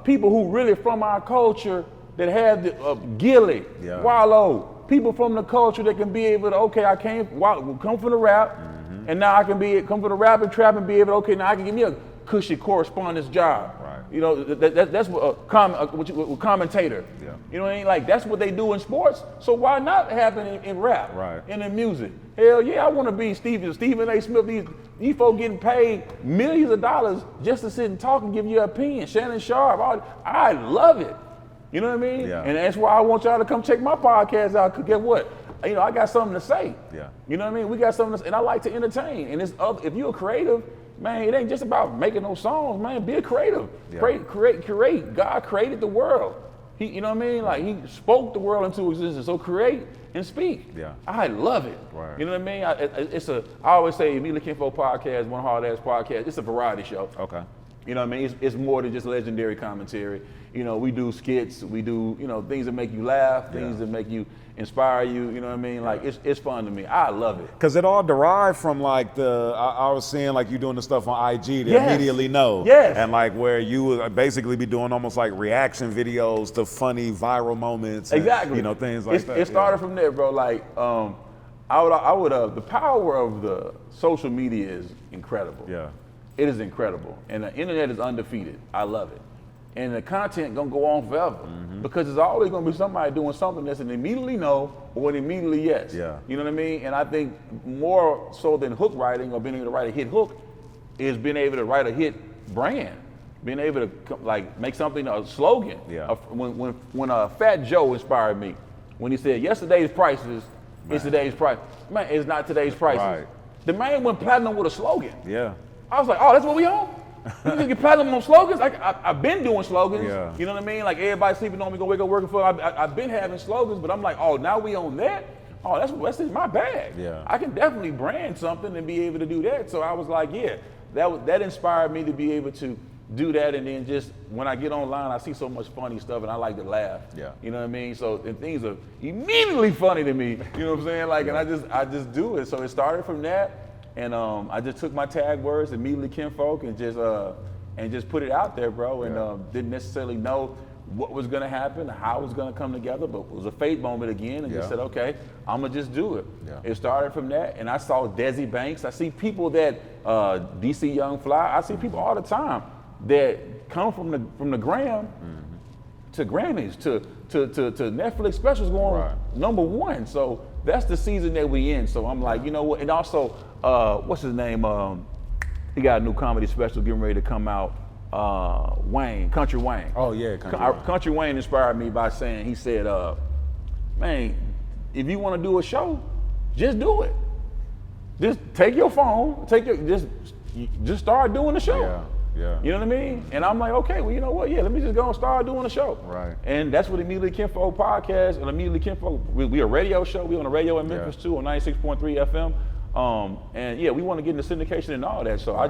people who really from our culture that have the, Gilly, Wallow, people from the culture that can be able to, I come from the rap, and now I can come from the rap and trap and be able to, now I can give me a cushy correspondence job. Right. You know, that's what commentator. Yeah. You know what I mean? Like, that's what they do in sports. So why not have it in rap? Right. And in music? Hell yeah, I want to be Stephen A. Smith. These folks getting paid millions of dollars just to sit and talk and give you an opinion. Shannon Sharp, I love it. You know what I mean? Yeah. And that's why I want y'all to come check my podcast out. Cause guess what? You know, I got something to say. Yeah. You know what I mean? We got something to say, and I like to entertain. And if you're a creative, man, it ain't just about making those songs, man. Be a creative. Yeah. Create. God created the world. You know what I mean? Like, he spoke the world into existence. So create and speak. Yeah. I love it. Right. You know what I mean? I always say, Immediately Kinfolk podcast, One Hard Ass podcast. It's a variety show. Okay. You know what I mean? It's more than just legendary commentary. You know, we do skits, we do, things that make you laugh, things that make you inspire you, you know what I mean? Like, it's fun to me. I love it. Because it all derived from like I was seeing like you doing the stuff on IG to immediately know. Yes. And like where you would basically be doing almost like reaction videos to funny viral moments. And, Exactly. Things like that. It started from there, bro. Like, the power of the social media is incredible. Yeah. It is incredible. And the internet is undefeated. I love it. And the content gonna go on forever because there's always gonna be somebody doing something that's an immediately no or an immediately yes. Yeah. You know what I mean? And I think more so than hook writing or being able to write a hit hook is being able to write a hit brand, being able to like make something a slogan. Yeah. When Fat Joe inspired me, when he said yesterday's prices is today's price. Man, it's not today's prices. Right. The man went platinum with a slogan. Yeah. I was like, oh, that's what we on? You just get platinum on slogans? I've been doing slogans. Yeah. You know what I mean? Like, everybody sleeping on me, gonna wake up working for. I've been having slogans, but I'm like, oh, now we on that? Oh, that's in my bag. Yeah. I can definitely brand something and be able to do that. So I was like, yeah, that inspired me to be able to do that, and then just when I get online, I see so much funny stuff, and I like to laugh. Yeah. You know what I mean? So and things are immediately funny to me. You know what I'm saying? Like, and I just do it. So it started from that, and I just took my tag words, immediately Kinfolk, and just put it out there, bro. And didn't necessarily know what was gonna happen, how it was gonna come together, but it was a fate moment again, and just said, okay, I'm gonna just do it. Yeah. It started from that, and I saw Desi Banks. I see people that DC Young Fly. I see people all the time that come from the gram to Grammys to Netflix specials going #1. So that's the season that we in. So I'm like, you know what? And also, what's his name? He got a new comedy special getting ready to come out. Wayne, Country Wayne. Oh yeah, Country Wayne inspired me by saying, he said, man, if you want to do a show, just do it. Just take your phone, just start doing the show. Yeah. You know what I mean? And I'm like, okay, well, you know what? Yeah, let me just go and start doing a show. Right. And that's what Immediately Kinfolk podcast and Immediately Kinfolk, we a radio show. We on the radio in Memphis too, on 96.3 FM. And yeah, we want to get into syndication and all that. So I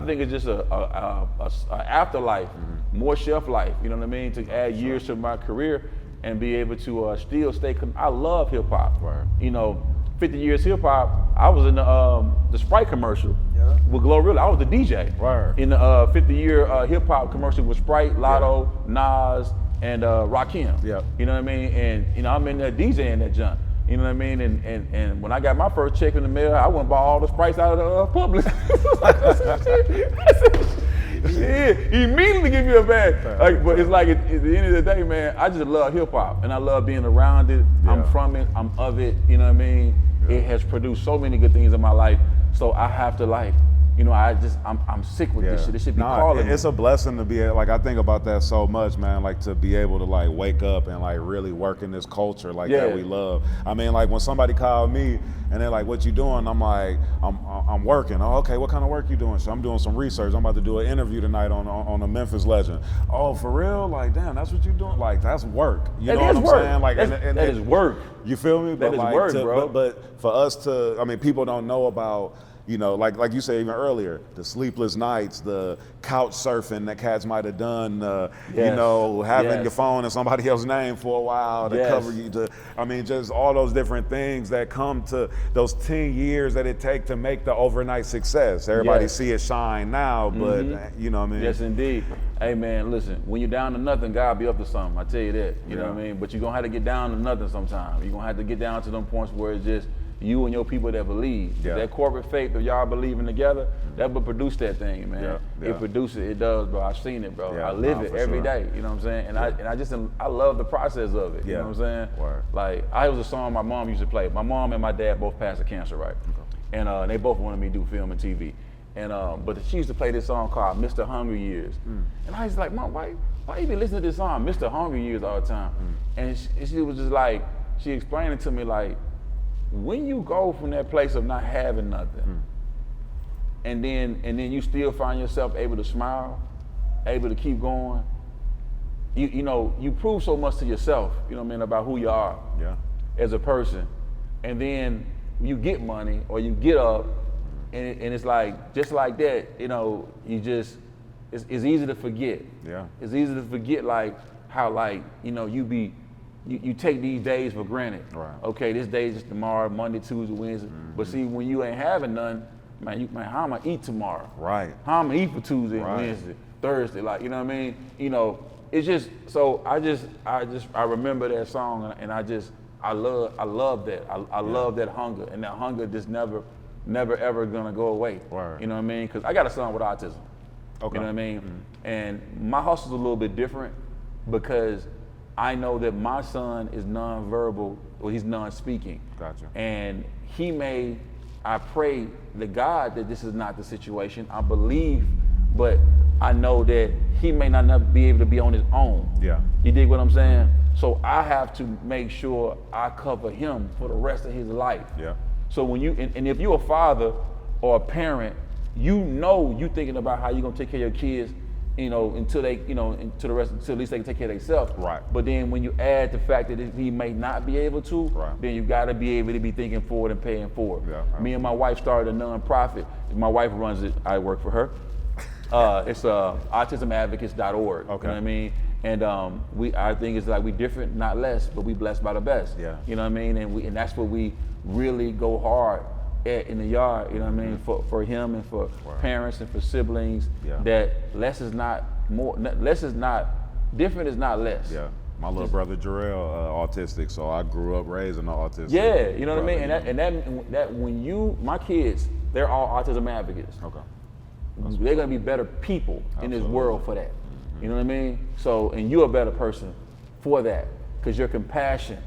think it's just a afterlife, more shelf life. You know what I mean? To add years to my career and be able to still stay. I love hip hop. Right. You know, 50 years hip hop. I was in the Sprite commercial with Glorilla. I was the DJ in the 50-year hip hop commercial with Sprite, Lotto, Nas, and Rakim. Yeah. You know what I mean? And you know, I'm in there DJing that junk. You know what I mean? And when I got my first check in the mail, I went and bought all the Sprites out of the Publix. Yeah, he immediately give you a bag. Like, but it's like at the end of the day, man, I just love hip hop and I love being around it. Yeah. I'm from it, I'm of it, you know what I mean? Yeah. It has produced so many good things in my life. So I have to like, you know, I'm sick with this shit. This should be calling me. It's a blessing to be like, I think about that so much, man. Like to be able to like wake up and like really work in this culture like that we love. I mean, like when somebody called me and they're like, "What you doing?" I'm like, "I'm working." Oh, okay, what kind of work you doing? So I'm doing some research. I'm about to do an interview tonight on a Memphis legend. Oh, for real? Like, damn, that's what you doing? Like, that's work. You know what I'm saying? Like, that is work. You feel me? That is work, bro. But for us to, I mean, people don't know about. You know, like you said even earlier, the sleepless nights, the couch surfing that cats might have done, you know, having your phone in somebody else's name for a while to cover you. I mean, just all those different things that come to those 10 years that it take to make the overnight success. Everybody see it shine now, but you know what I mean? Yes, indeed. Hey, man, listen, when you're down to nothing, God be up to something. I tell you that, you know what I mean? But you're going to have to get down to nothing sometimes. You're going to have to get down to them points where it's just you and your people that believe. That corporate faith that y'all believing together, that will produce that thing, man. It produces it, does, bro. I've seen it, bro. I live it every day, you know what I'm saying? And I love the process of it, you know what I'm saying? Like, I was a song my mom used to play. My mom and my dad both passed of cancer, right? And they both wanted me to do film and TV. And but she used to play this song called Mr. Hungry Years. And I was like, Mom, why you be listening to this song, Mr. Hungry Years, all the time? And she was just like, she explained it to me like, when you go from that place of not having nothing, and then you still find yourself able to smile, able to keep going, you know, you prove so much to yourself, you know what I mean, about who you are as a person. And then you get money or you get up, and it's like, just like that, you know, it's easy to forget. It's easy to forget like how like, you know, you take these days for granted. Okay, this day is just tomorrow, Monday, Tuesday, Wednesday. But see, when you ain't having none, man, how am I eat tomorrow? How am I eat for Tuesday and Wednesday, Thursday? Like, you know what I mean? You know, it's just, so I remember that song and I love that. I love that hunger, and that hunger just never ever gonna go away. You know what I mean? Because I got a son with autism. You know what I mean? And my hustle's a little bit different because I know that my son is nonverbal, or he's non-speaking. And I pray to God that this is not the situation. I believe, but I know that he may not never be able to be on his own. You dig what I'm saying? So I have to make sure I cover him for the rest of his life. So when and if you're a father or a parent, you know you thinking about how you're gonna take care of your kids, you know, until they, you know, until at least they can take care of themselves. But then when you add the fact that he may not be able to, then you got to be able to be thinking forward and paying forward. Me and my wife started a nonprofit. My wife runs it. I work for her. It's autismadvocates.org. Okay. You know what I mean? And our thing is like we different, not less, but we blessed by the best. Yeah. You know what I mean? And that's what we really go hard at in the yard. You know what I mean? For him and for parents and for siblings. Yeah. That less is not more. Less is not different. Is not less. Yeah. My little brother Jarrell, autistic, so I grew up raising an autistic. Yeah, you know what I mean? brother, And that when my kids, they're all autism advocates. Okay. They're gonna be better people in this Absolutely. world for that. You know what I mean? So, and you're a better person for that, because your compassion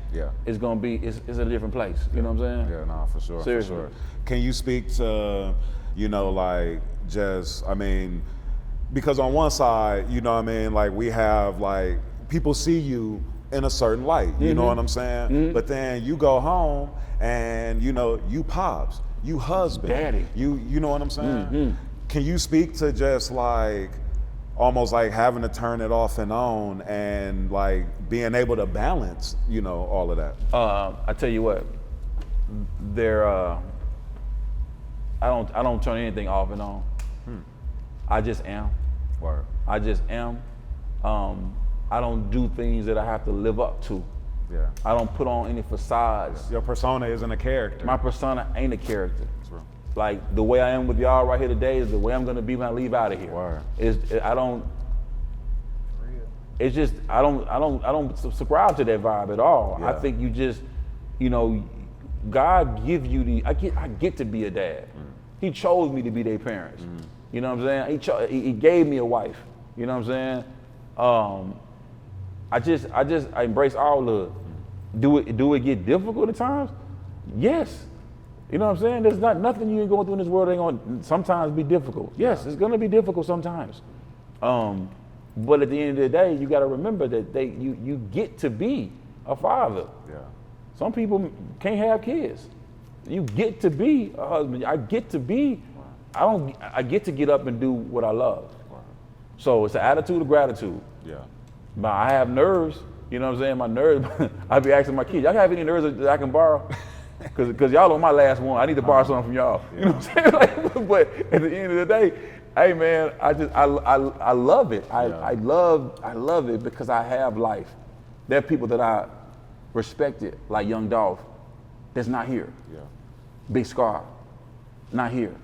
is gonna be is a different place. You know what I'm saying? Yeah, nah, for sure. Seriously. For sure. Can you speak to, like just, because on one side, you know what I mean, like we have like, people see you in a certain light, you know what I'm saying? But then you go home and you pops, you husband, Daddy. you know what I'm saying? Can you speak to just like, almost like having to turn it off and on and like being able to balance, all of that? I tell you what, I don't turn anything off and on. I just am. Word. I just am. I don't do things that I have to live up to. Yeah. I don't put on any facades. Your persona isn't a character. My persona ain't a character. That's real. Like the way I am with y'all right here today is the way I'm gonna be when I leave out of here. Word. I don't subscribe to that vibe at all. Yeah. I think you just, God give you I get to be a dad. He chose me to be their parents. You know what I'm saying? He gave me a wife. You know what I'm saying? I embrace all love. Do it get difficult at times? Yes. You know what I'm saying? There's nothing you ain't going through in this world ain't going to sometimes be difficult. Yes, it's going to be difficult sometimes. But at the end of the day, you got to remember that you get to be a father. Yeah. Some people can't have kids. You get to be a husband. I get to get up and do what I love. So it's an attitude of gratitude. Yeah. But I have nerves, you know what I'm saying? My nerves, I be asking my kids, y'all have any nerves that I can borrow? Cause y'all on my last one. I need to borrow something from y'all. You know what I'm saying? Like, but at the end of the day, hey man, I love it. I love it because I have life. There are people that I respected, like Young Dolph, that's not here. Yeah. Big Scar, not here.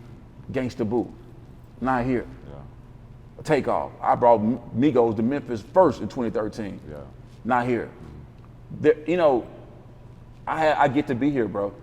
Gangsta Boo, not here. Yeah. Takeoff. I brought Migos to Memphis first in 2013. Yeah. Not here. I get to be here, bro.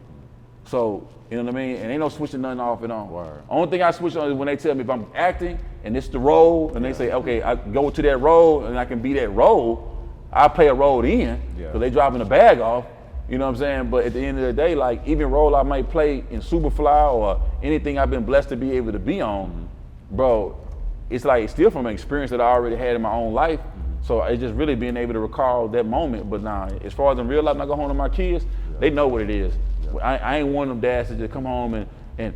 So, you know what I mean? And ain't no switching nothing off and on. Word. Only thing I switch on is when they tell me if I'm acting and it's the role, and they say, okay, I go to that role and I can be that role, I play a role then, because they dropping the bag off. You know what I'm saying? But at the end of the day, like even role I might play in Superfly or anything I've been blessed to be able to be on, bro, it's like still from an experience that I already had in my own life. So it's just really being able to recall that moment. But nah, as far as in real life, when I go home to my kids, they know what it is. I ain't one of them dads that just come home and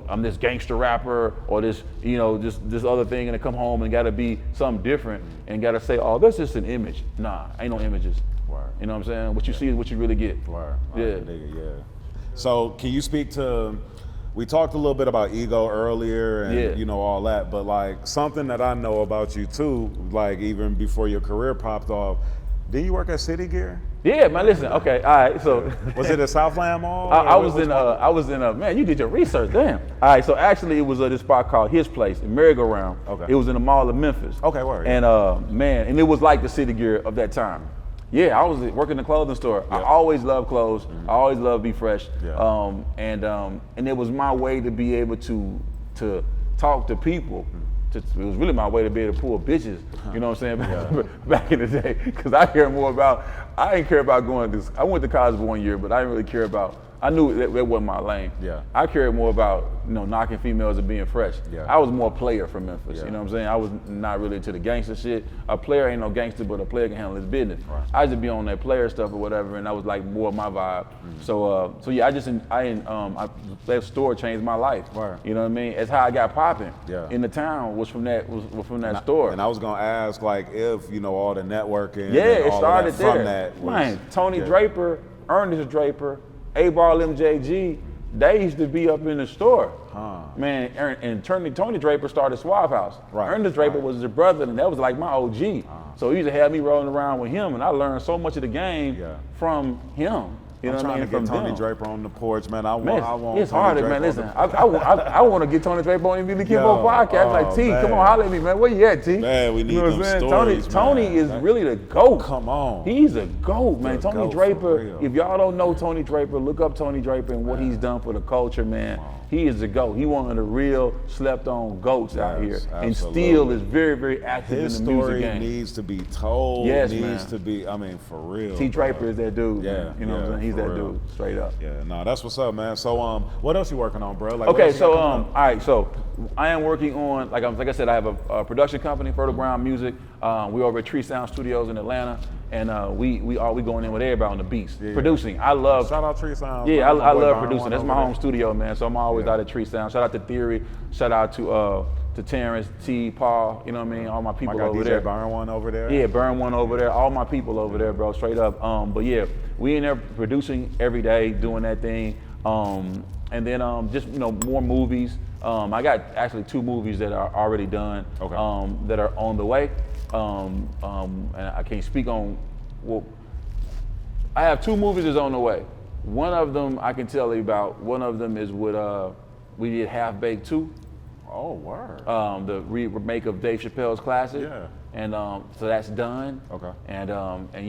I'm this gangster rapper or this, this other thing, and they come home and gotta be something different and gotta say, oh, that's just an image. Nah, ain't no images. Word. You know what I'm saying? What you see is what you really get. Word. Yeah. Yeah. So can you speak to, we talked a little bit about ego earlier and all that, but like something that I know about you too, like even before your career popped off, did you work at City Gear? Yeah, man, listen, okay, all right, so. Was it at Southland Mall? I was in a, man, you did your research, damn. All right, so actually it was this spot called His Place in Merry-Go-Round. Okay. It was in the mall of Memphis. Okay, word. And and it was like the City Gear of that time. Yeah, I was working in the clothing store. I always loved clothes. I always loved Be Fresh. Yeah. And it was my way to be able to talk to people. It was really my way to be able to pull bitches, you know what I'm saying, back in the day. Because I didn't care about going to, I went to college for 1 year, but I didn't really care about, I knew that wasn't my lane. Yeah. I cared more about, knocking females and being fresh. Yeah. I was more a player from Memphis, Yeah. you know what I'm saying? I was not really to the gangster shit. A player ain't no gangster, but a player can handle his business. Right. I just be on that player stuff or whatever, and that was like more my vibe. So yeah, that store changed my life. Right. You know what I mean? It's how I got popping in the town was from that store. And I was gonna ask, like, if all the networking. Yeah, and it all started of that there. From that was, Man, Tony Draper, Ernest Draper, A-Ball MJG, they used to be up in the store. Man, and Tony Draper started Suave House. Ernest Draper was his brother, and that was like my OG. So he used to have me rolling around with him, and I learned so much of the game from him. You know I'm what I mean? trying to get Tony them. Draper on the porch, man. I Man, want it's Tony harder, Draper man. Listen, I want to get Tony Draper on the Kinfolk podcast. Like, T, man. come on, holler at me, man. Where you at, T? Man, we need you know them stories, Tony is really the GOAT. Come on. He's a GOAT, man. The Tony GOAT, Draper, for real. if y'all don't know Tony Draper, look up Tony Draper and what he's done for the culture, man. He is the GOAT. He one of the real slept-on GOATs out here. Absolutely. And still is very, very active His in the music story game. needs to be told. Yes, needs man. to be, I mean, for real. T. Draper is that dude, Yeah, man. You know what I'm saying? He's for that real. dude, straight up. Yeah, no, that's what's up, man. So, what else you working on, bro? Like, Okay, so all right, so I am working on, like I said, I have a production company, Fertile Ground Music. We over at Tree Sound Studios in Atlanta, and we going in with everybody on the beats. Producing, I love. Shout out Tree Sound. Yeah, I love Byron producing. That's my home studio, man. So I'm always out at Tree Sound. Shout out to Theory. Shout out to Terrence, T, Paul. You know what I mean? All my people over DJ there. Burn one over there. Yeah, Burn one over there. All my people over there, bro. Straight up. But yeah, we in there producing every day, doing that thing. And then just more movies. I got actually 2 movies that are already done. Okay. That are on the way. And I can't speak on. Well, I have 2 movies that's on the way. One of them I can tell you about. One of them is with we did Half Baked 2. Oh, word. The remake of Dave Chappelle's classic. Yeah. And so that's done. Okay. And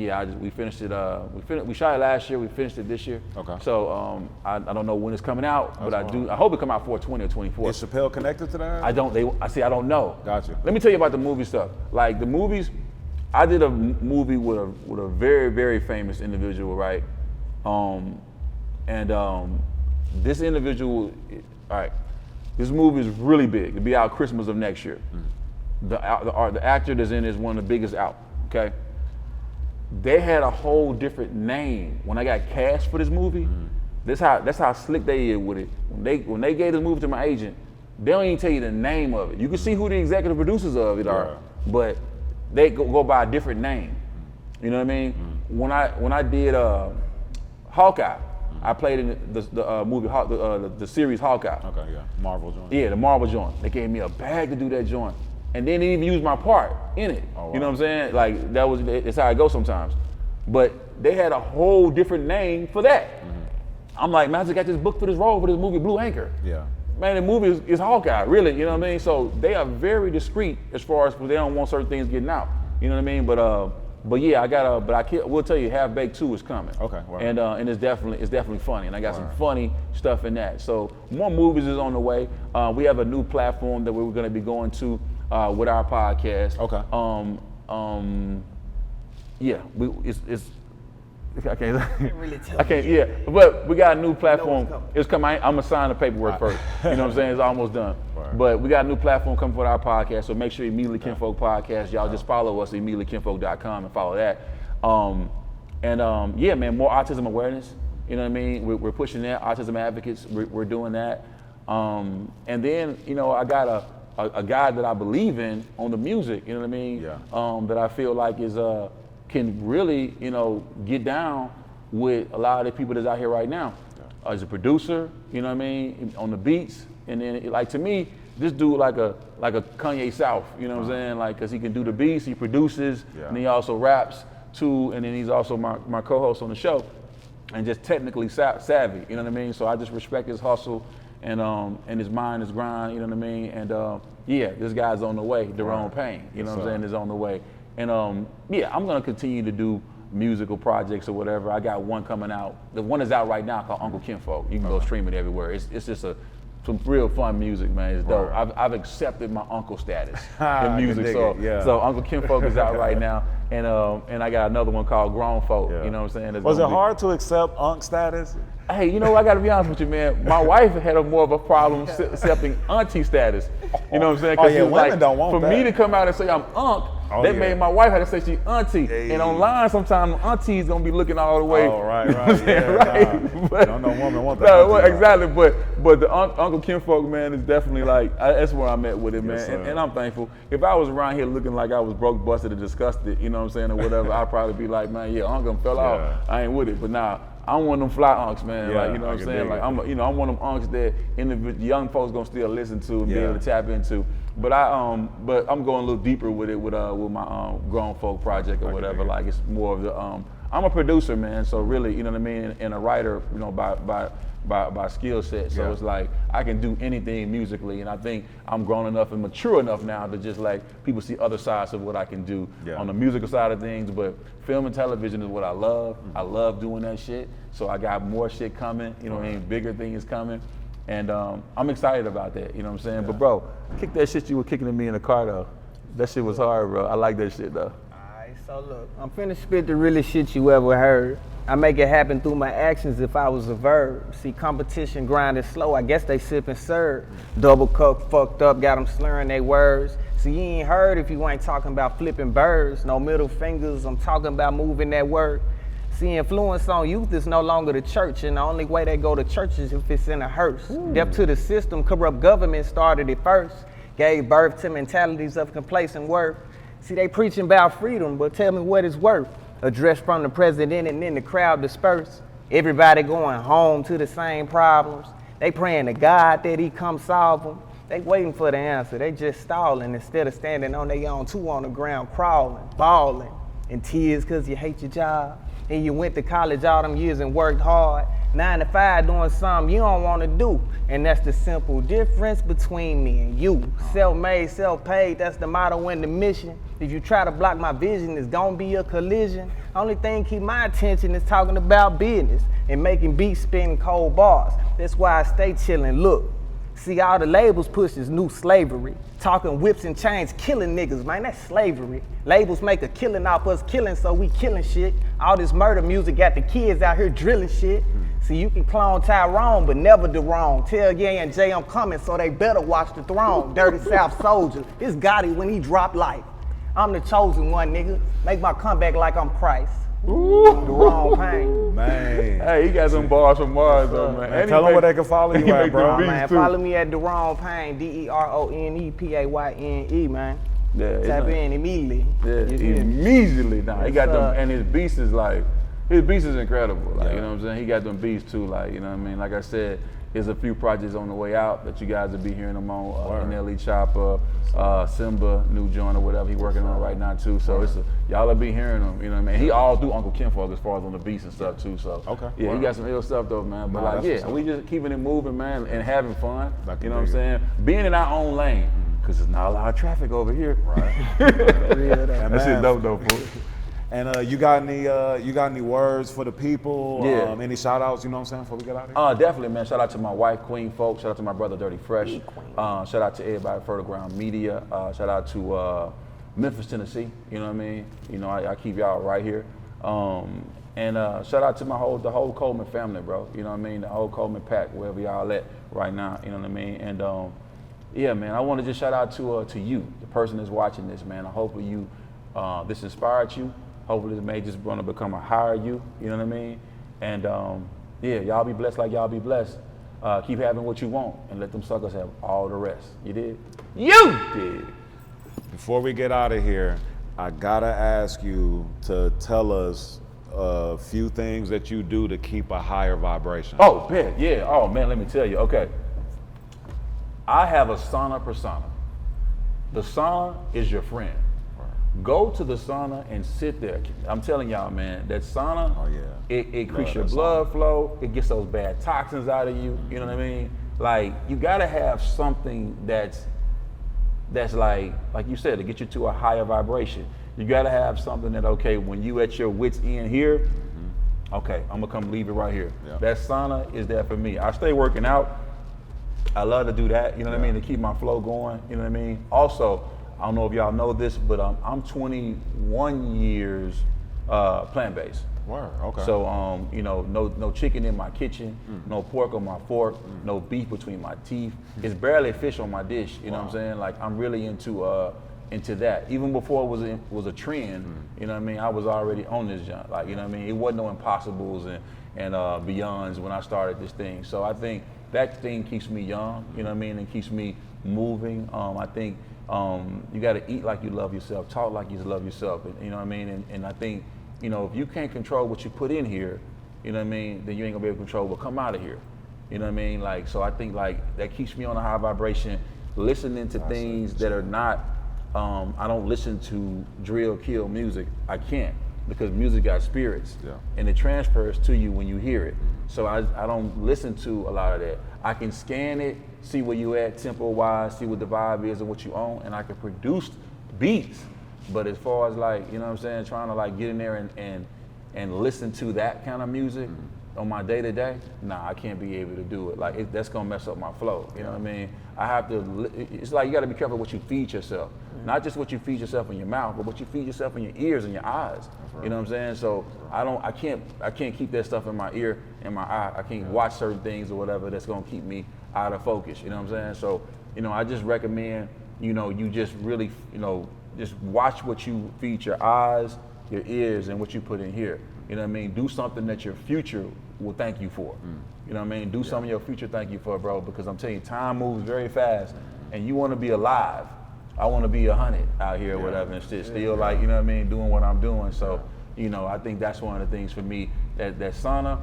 yeah, we finished it. We shot it last year. We finished it this year. Okay. So I don't know when it's coming out, but I hope it come out 4/20 or 24. Is Chappelle connected to that? I don't know. Gotcha. Let me tell you about the movie stuff. Like the movies, I did a movie with a very, very famous individual, right? This individual, all right. This movie is really big. It'll be out Christmas of next year. The actor that's in it is one of the biggest out. Okay. They had a whole different name when I got cast for this movie. That's how slick they is with it. When they gave this movie to my agent, they don't even tell you the name of it. You can see who the executive producers of it are, but they go by a different name. You know what I mean? When I did Hawkeye, I played in the movie, the series Hawkeye. Okay, yeah, Marvel joint. Yeah, the Marvel joint. They gave me a bag to do that joint, and they didn't even use my part in it. Oh, wow. You know what I'm saying? Like it's how it goes sometimes. But they had a whole different name for that. I'm like, man, I just got this book for this role for this movie, Blue Anchor. Yeah. Man, the movie is Hawkeye, really. You know what I mean? So they are very discreet as far as they don't want certain things getting out. You know what I mean? But yeah, I will tell you, Half Baked 2 is coming. Okay. Wow. And it's definitely funny, and I got some funny stuff in that. So more movies is on the way. We have a new platform that we're going to be going to with our podcast. Okay. Yeah, it's. I can't really tell I can't. Yeah, but we got a new platform. It's coming. I'm gonna sign the paperwork first. You know what I'm saying? It's almost done. Right. But we got a new platform coming for our podcast. So make sure you immediately Kinfolk podcast. Y'all just follow us at immediatelykinfolk.com and follow that. Yeah, man, more autism awareness. You know what I mean? We're pushing that. Autism advocates. We're doing that. And then I got a guy that I believe in on the music. You know what I mean? Yeah. That I feel like is can really, get down with a lot of the people that's out here right now. As a producer, you know what I mean, on the beats, and then like to me, this dude like a Kanye South, you know what I'm saying, like because he can do the beats, he produces, and he also raps too, and then he's also my co-host on the show, and just technically savvy, you know what I mean. So I just respect his hustle and his mind, his grind, you know what I mean. And yeah, this guy's on the way. Jerome Payne, you know what I'm saying, is on the way. And yeah, I'm gonna continue to do musical projects or whatever. I got one coming out. The one is out right now called Uncle Kinfolk. You can go stream it everywhere. It's just some real fun music, man. It's dope. I've accepted my uncle status in music. So Uncle Kinfolk is out right now. And I got another one called Grown Folk. You know what I'm saying? Was it hard to accept Unc status? Hey, I gotta be honest with you, man. My wife had more of a problem accepting auntie status. You know what I'm saying? Oh yeah, women like, don't want for that. me to come out and say I'm Unc, that made my wife had to say she auntie. And online, sometimes auntie's gonna be looking all the way. Oh right. Right. Nah. But, no woman want that. No, exactly. But the Uncle Kinfolk, man, is definitely like that's where I'm at with it, man. Yes, and I'm thankful. If I was around here looking like I was broke, busted, and disgusted, you know what I'm saying, or whatever, I'd probably be like, man, yeah, Uncle fell off. I ain't with it. But now I'm one of them fly unks, man. Yeah, like, you know what I'm saying? Like, I'm one of them unks that young folks gonna still listen to and be able to tap into. But but I'm going a little deeper with it with my grown folk project or whatever. Like, it's more of the I'm a producer, man. So really, you know what I mean, and a writer, you know, by skill set. So it's like I can do anything musically, and I think I'm grown enough and mature enough now to just like people see other sides of what I can do on the musical side of things. But film and television is what I love. I love doing that shit. So I got more shit coming. You know what I mean? Bigger things coming. And I'm excited about that, you know what I'm saying? But bro, kick that shit you were kicking at me in the car though. That shit was hard, bro. I like that shit though. Alright, so look, I'm finna spit the realest shit you ever heard. I make it happen through my actions if I was a verb. See, competition grinding slow, I guess they sip and serve. Double cup fucked up, got them slurring their words. See, you ain't heard if you ain't talking about flipping birds. No middle fingers, I'm talking about moving that word. See, influence on youth is no longer the church, and the only way they go to church is if it's in a hearse. Deaf to the system, corrupt government started it first. Gave birth to mentalities of complacent worth. See, they preaching about freedom, but tell me what it's worth. Address from the president and then the crowd disperse. Everybody going home to the same problems. They praying to God that he come solve them. They waiting for the answer, they just stalling instead of standing on their own two on the ground crawling, bawling, in tears cause you hate your job. And you went to college all them years and worked hard, 9 to 5 doing something you don't want to do. And that's the simple difference between me and you. Self-made, self-paid, that's the motto and the mission. If you try to block my vision, it's gonna be a collision. Only thing keep my attention is talking about business and making beats, spitting cold bars. That's why I stay chillin'. Look, see, all the labels push is new slavery. Talking whips and chains, killing niggas, man, that's slavery. Labels make a killing off us killing, so we killing shit. All this murder music got the kids out here drilling shit. See, you can clone Tyrone, but never do wrong. Tell Ye and Jay I'm coming, so they better watch the throne. Dirty South soldier, it's Gotti when he dropped life. I'm the chosen one, nigga. Make my comeback like I'm Christ. Ooh. The wrong pain. Man. Hey, he got some bars from Mars though, man. And tell them where they can follow you at, bro. Man, follow me at Deron Payne, Deronepayne, man. Yeah, Tap in immediately. Yeah, immediately now. He got them, and his beats is like, his beats is incredible. Like, you know what I'm saying? He got them beats too, like, you know what I mean? Like I said, there's a few projects on the way out that you guys will be hearing them on. NLE Chopper, Simba, new joint or whatever he working on right now too. So y'all will be hearing them, you know what I mean? He all through Uncle Kinfolk as far as on the beats and stuff too. So yeah, he got some ill stuff though, man. But like, yeah, we just keeping it moving, man, and having fun. You know what I'm saying? Being in our own lane, because there's not a lot of traffic over here. Right. That shit dope though, fool. And you got any words for the people? Yeah. Any shout outs, you know what I'm saying, before we get out of here? Definitely, man. Shout out to my wife, Kinfolk. Shout out to my brother, Dirty Fresh. Shout out to everybody at Fertile Ground Media. Shout out to Memphis, Tennessee. You know what I mean? You know, I keep y'all right here. And shout out to the whole Coleman family, bro. You know what I mean? The whole Coleman pack, wherever y'all at right now. You know what I mean? And yeah, man, I want to just shout out to you, the person that's watching this, man. I hope you this inspired you. Hopefully this may just want to become a higher you, you know what I mean? And yeah, y'all be blessed like y'all be blessed. Keep having what you want and let them suckers have all the rest. You did? You did. Before we get out of here, I gotta ask you to tell us a few things that you do to keep a higher vibration. Oh, bet, yeah. Oh man, let me tell you, okay. I have a sauna persona. The sauna is your friend. Go to the sauna and sit there. I'm telling y'all, man, that sauna, it increases your blood flow. It gets those bad toxins out of you. You know what I mean? Like, you gotta have something that's like you said, to get you to a higher vibration. You gotta have something that, okay, when you at your wit's end here, okay, I'm gonna come leave it right here. Yeah. That sauna is there for me. I stay working out. I love to do that, you know what I mean, to keep my flow going, you know what I mean? Also, I don't know if y'all know this, but I'm 21 years plant-based. Word, okay. So, you know, no chicken in my kitchen, no pork on my fork, no beef between my teeth. It's barely fish on my dish, you know what I'm saying? Like, I'm really into that. Even before it was a trend, you know what I mean? I was already on this jump, like, you know what I mean? It wasn't no impossibles and beyonds when I started this thing. So I think that thing keeps me young, you know what I mean? And keeps me moving. I think you got to eat like you love yourself, talk like you love yourself, and, you know what I mean? And I think, you know, if you can't control what you put in here, you know what I mean, then you ain't gonna be able to control what come out of here. You know what I mean? Like, so I think like that keeps me on a high vibration, listening to things that are not, I don't listen to drill kill music. I can't, because music got spirits and it transfers to you when you hear it. So I don't listen to a lot of that. I can scan it, see where you at tempo wise, see what the vibe is and what you own, and I can produce beats. But as far as like, you know what I'm saying, trying to like get in there and listen to that kind of music on my day to day, nah, I can't be able to do it. Like that's gonna mess up my flow. You know what I mean? I have to. It's like you got to be careful what you feed yourself. Not just what you feed yourself in your mouth, but what you feed yourself in your ears and your eyes. You know what I'm saying? So I can't keep that stuff in my ear and my eye. I can't watch certain things or whatever that's gonna keep me out of focus. You know what I'm saying? So I just recommend you just really just watch what you feed your eyes, your ears, and what you put in here. You know what I mean? Do something that your future will thank you for. You know what I mean? Do something your future thank you for, bro, because I'm telling you, time moves very fast and you want to be alive. I want to be 100 out here or whatever and still like, you know what I mean, doing what I'm doing. So, I think that's one of the things for me, that sauna,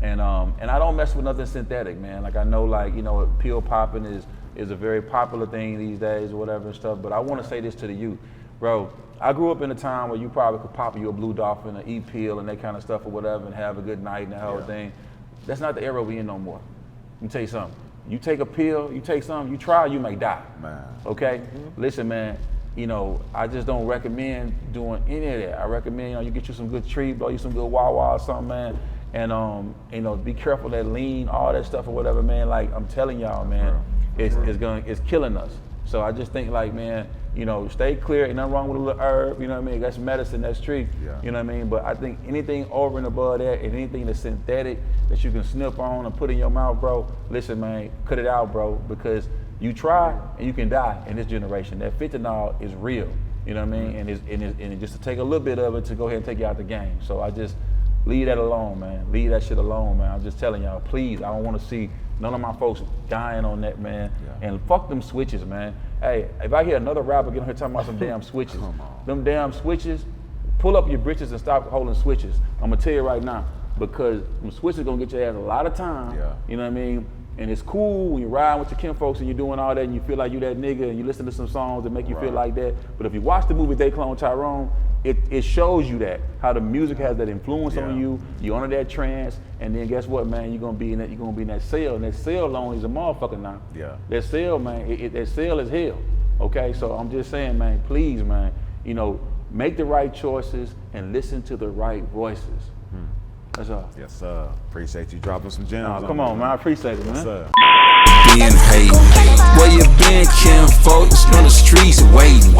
and I don't mess with nothing synthetic, man. Like I know like, pill popping is a very popular thing these days or whatever and stuff, but I want to say this to the youth. Bro, I grew up in a time where you probably could pop you a Blue Dolphin, an E-pill, and that kind of stuff or whatever, and have a good night and the whole thing. That's not the era we in no more. Let me tell you something. You take a pill, you take something, you try, you may die. Man. Okay? Listen, man, I just don't recommend doing any of that. I recommend, you get you some good tree, blow you some good Wawa or something, man, and be careful that lean, all that stuff or whatever, man. Like I'm telling y'all, man, it's killing us. So I just think like, man, stay clear. Ain't nothing wrong with a little herb. You know what I mean? That's medicine. That's tree. You know what I mean? But I think anything over and above that, and anything that's synthetic that you can snip on and put in your mouth, bro. Listen, man, cut it out, bro, because you try and you can die in this generation. That fentanyl is real. You know what I mean? And it's just to take a little bit of it to go ahead and take you out the game. So I just leave that alone, man. Leave that shit alone, man. I'm just telling y'all, please. I don't want to see none of my folks dying on that, man. And fuck them switches, man. Hey, if I hear another rapper get on here talking about some damn switches, them damn switches, pull up your britches and stop holding switches. I'm gonna tell you right now, because them switches gonna get your ass a lot of time. You know what I mean? And it's cool when you ride with your kinfolks and you're doing all that and you feel like you that nigga and you listen to some songs that make you feel like that. But if you watch the movie They Clone Tyrone, it shows you that, how the music has that influence on you. You're under that trance, and then guess what, man? You're gonna be in that cell, and that cell lonely is a motherfucker now. That cell, man, that cell is hell. Okay, so I'm just saying, man, please, man, make the right choices and listen to the right voices. That's all. Yes, sir. Appreciate you dropping some gems. Come on, man. I appreciate it, man. Yes, sir. Being hated. Where you been, Kinfolk? On the streets waiting.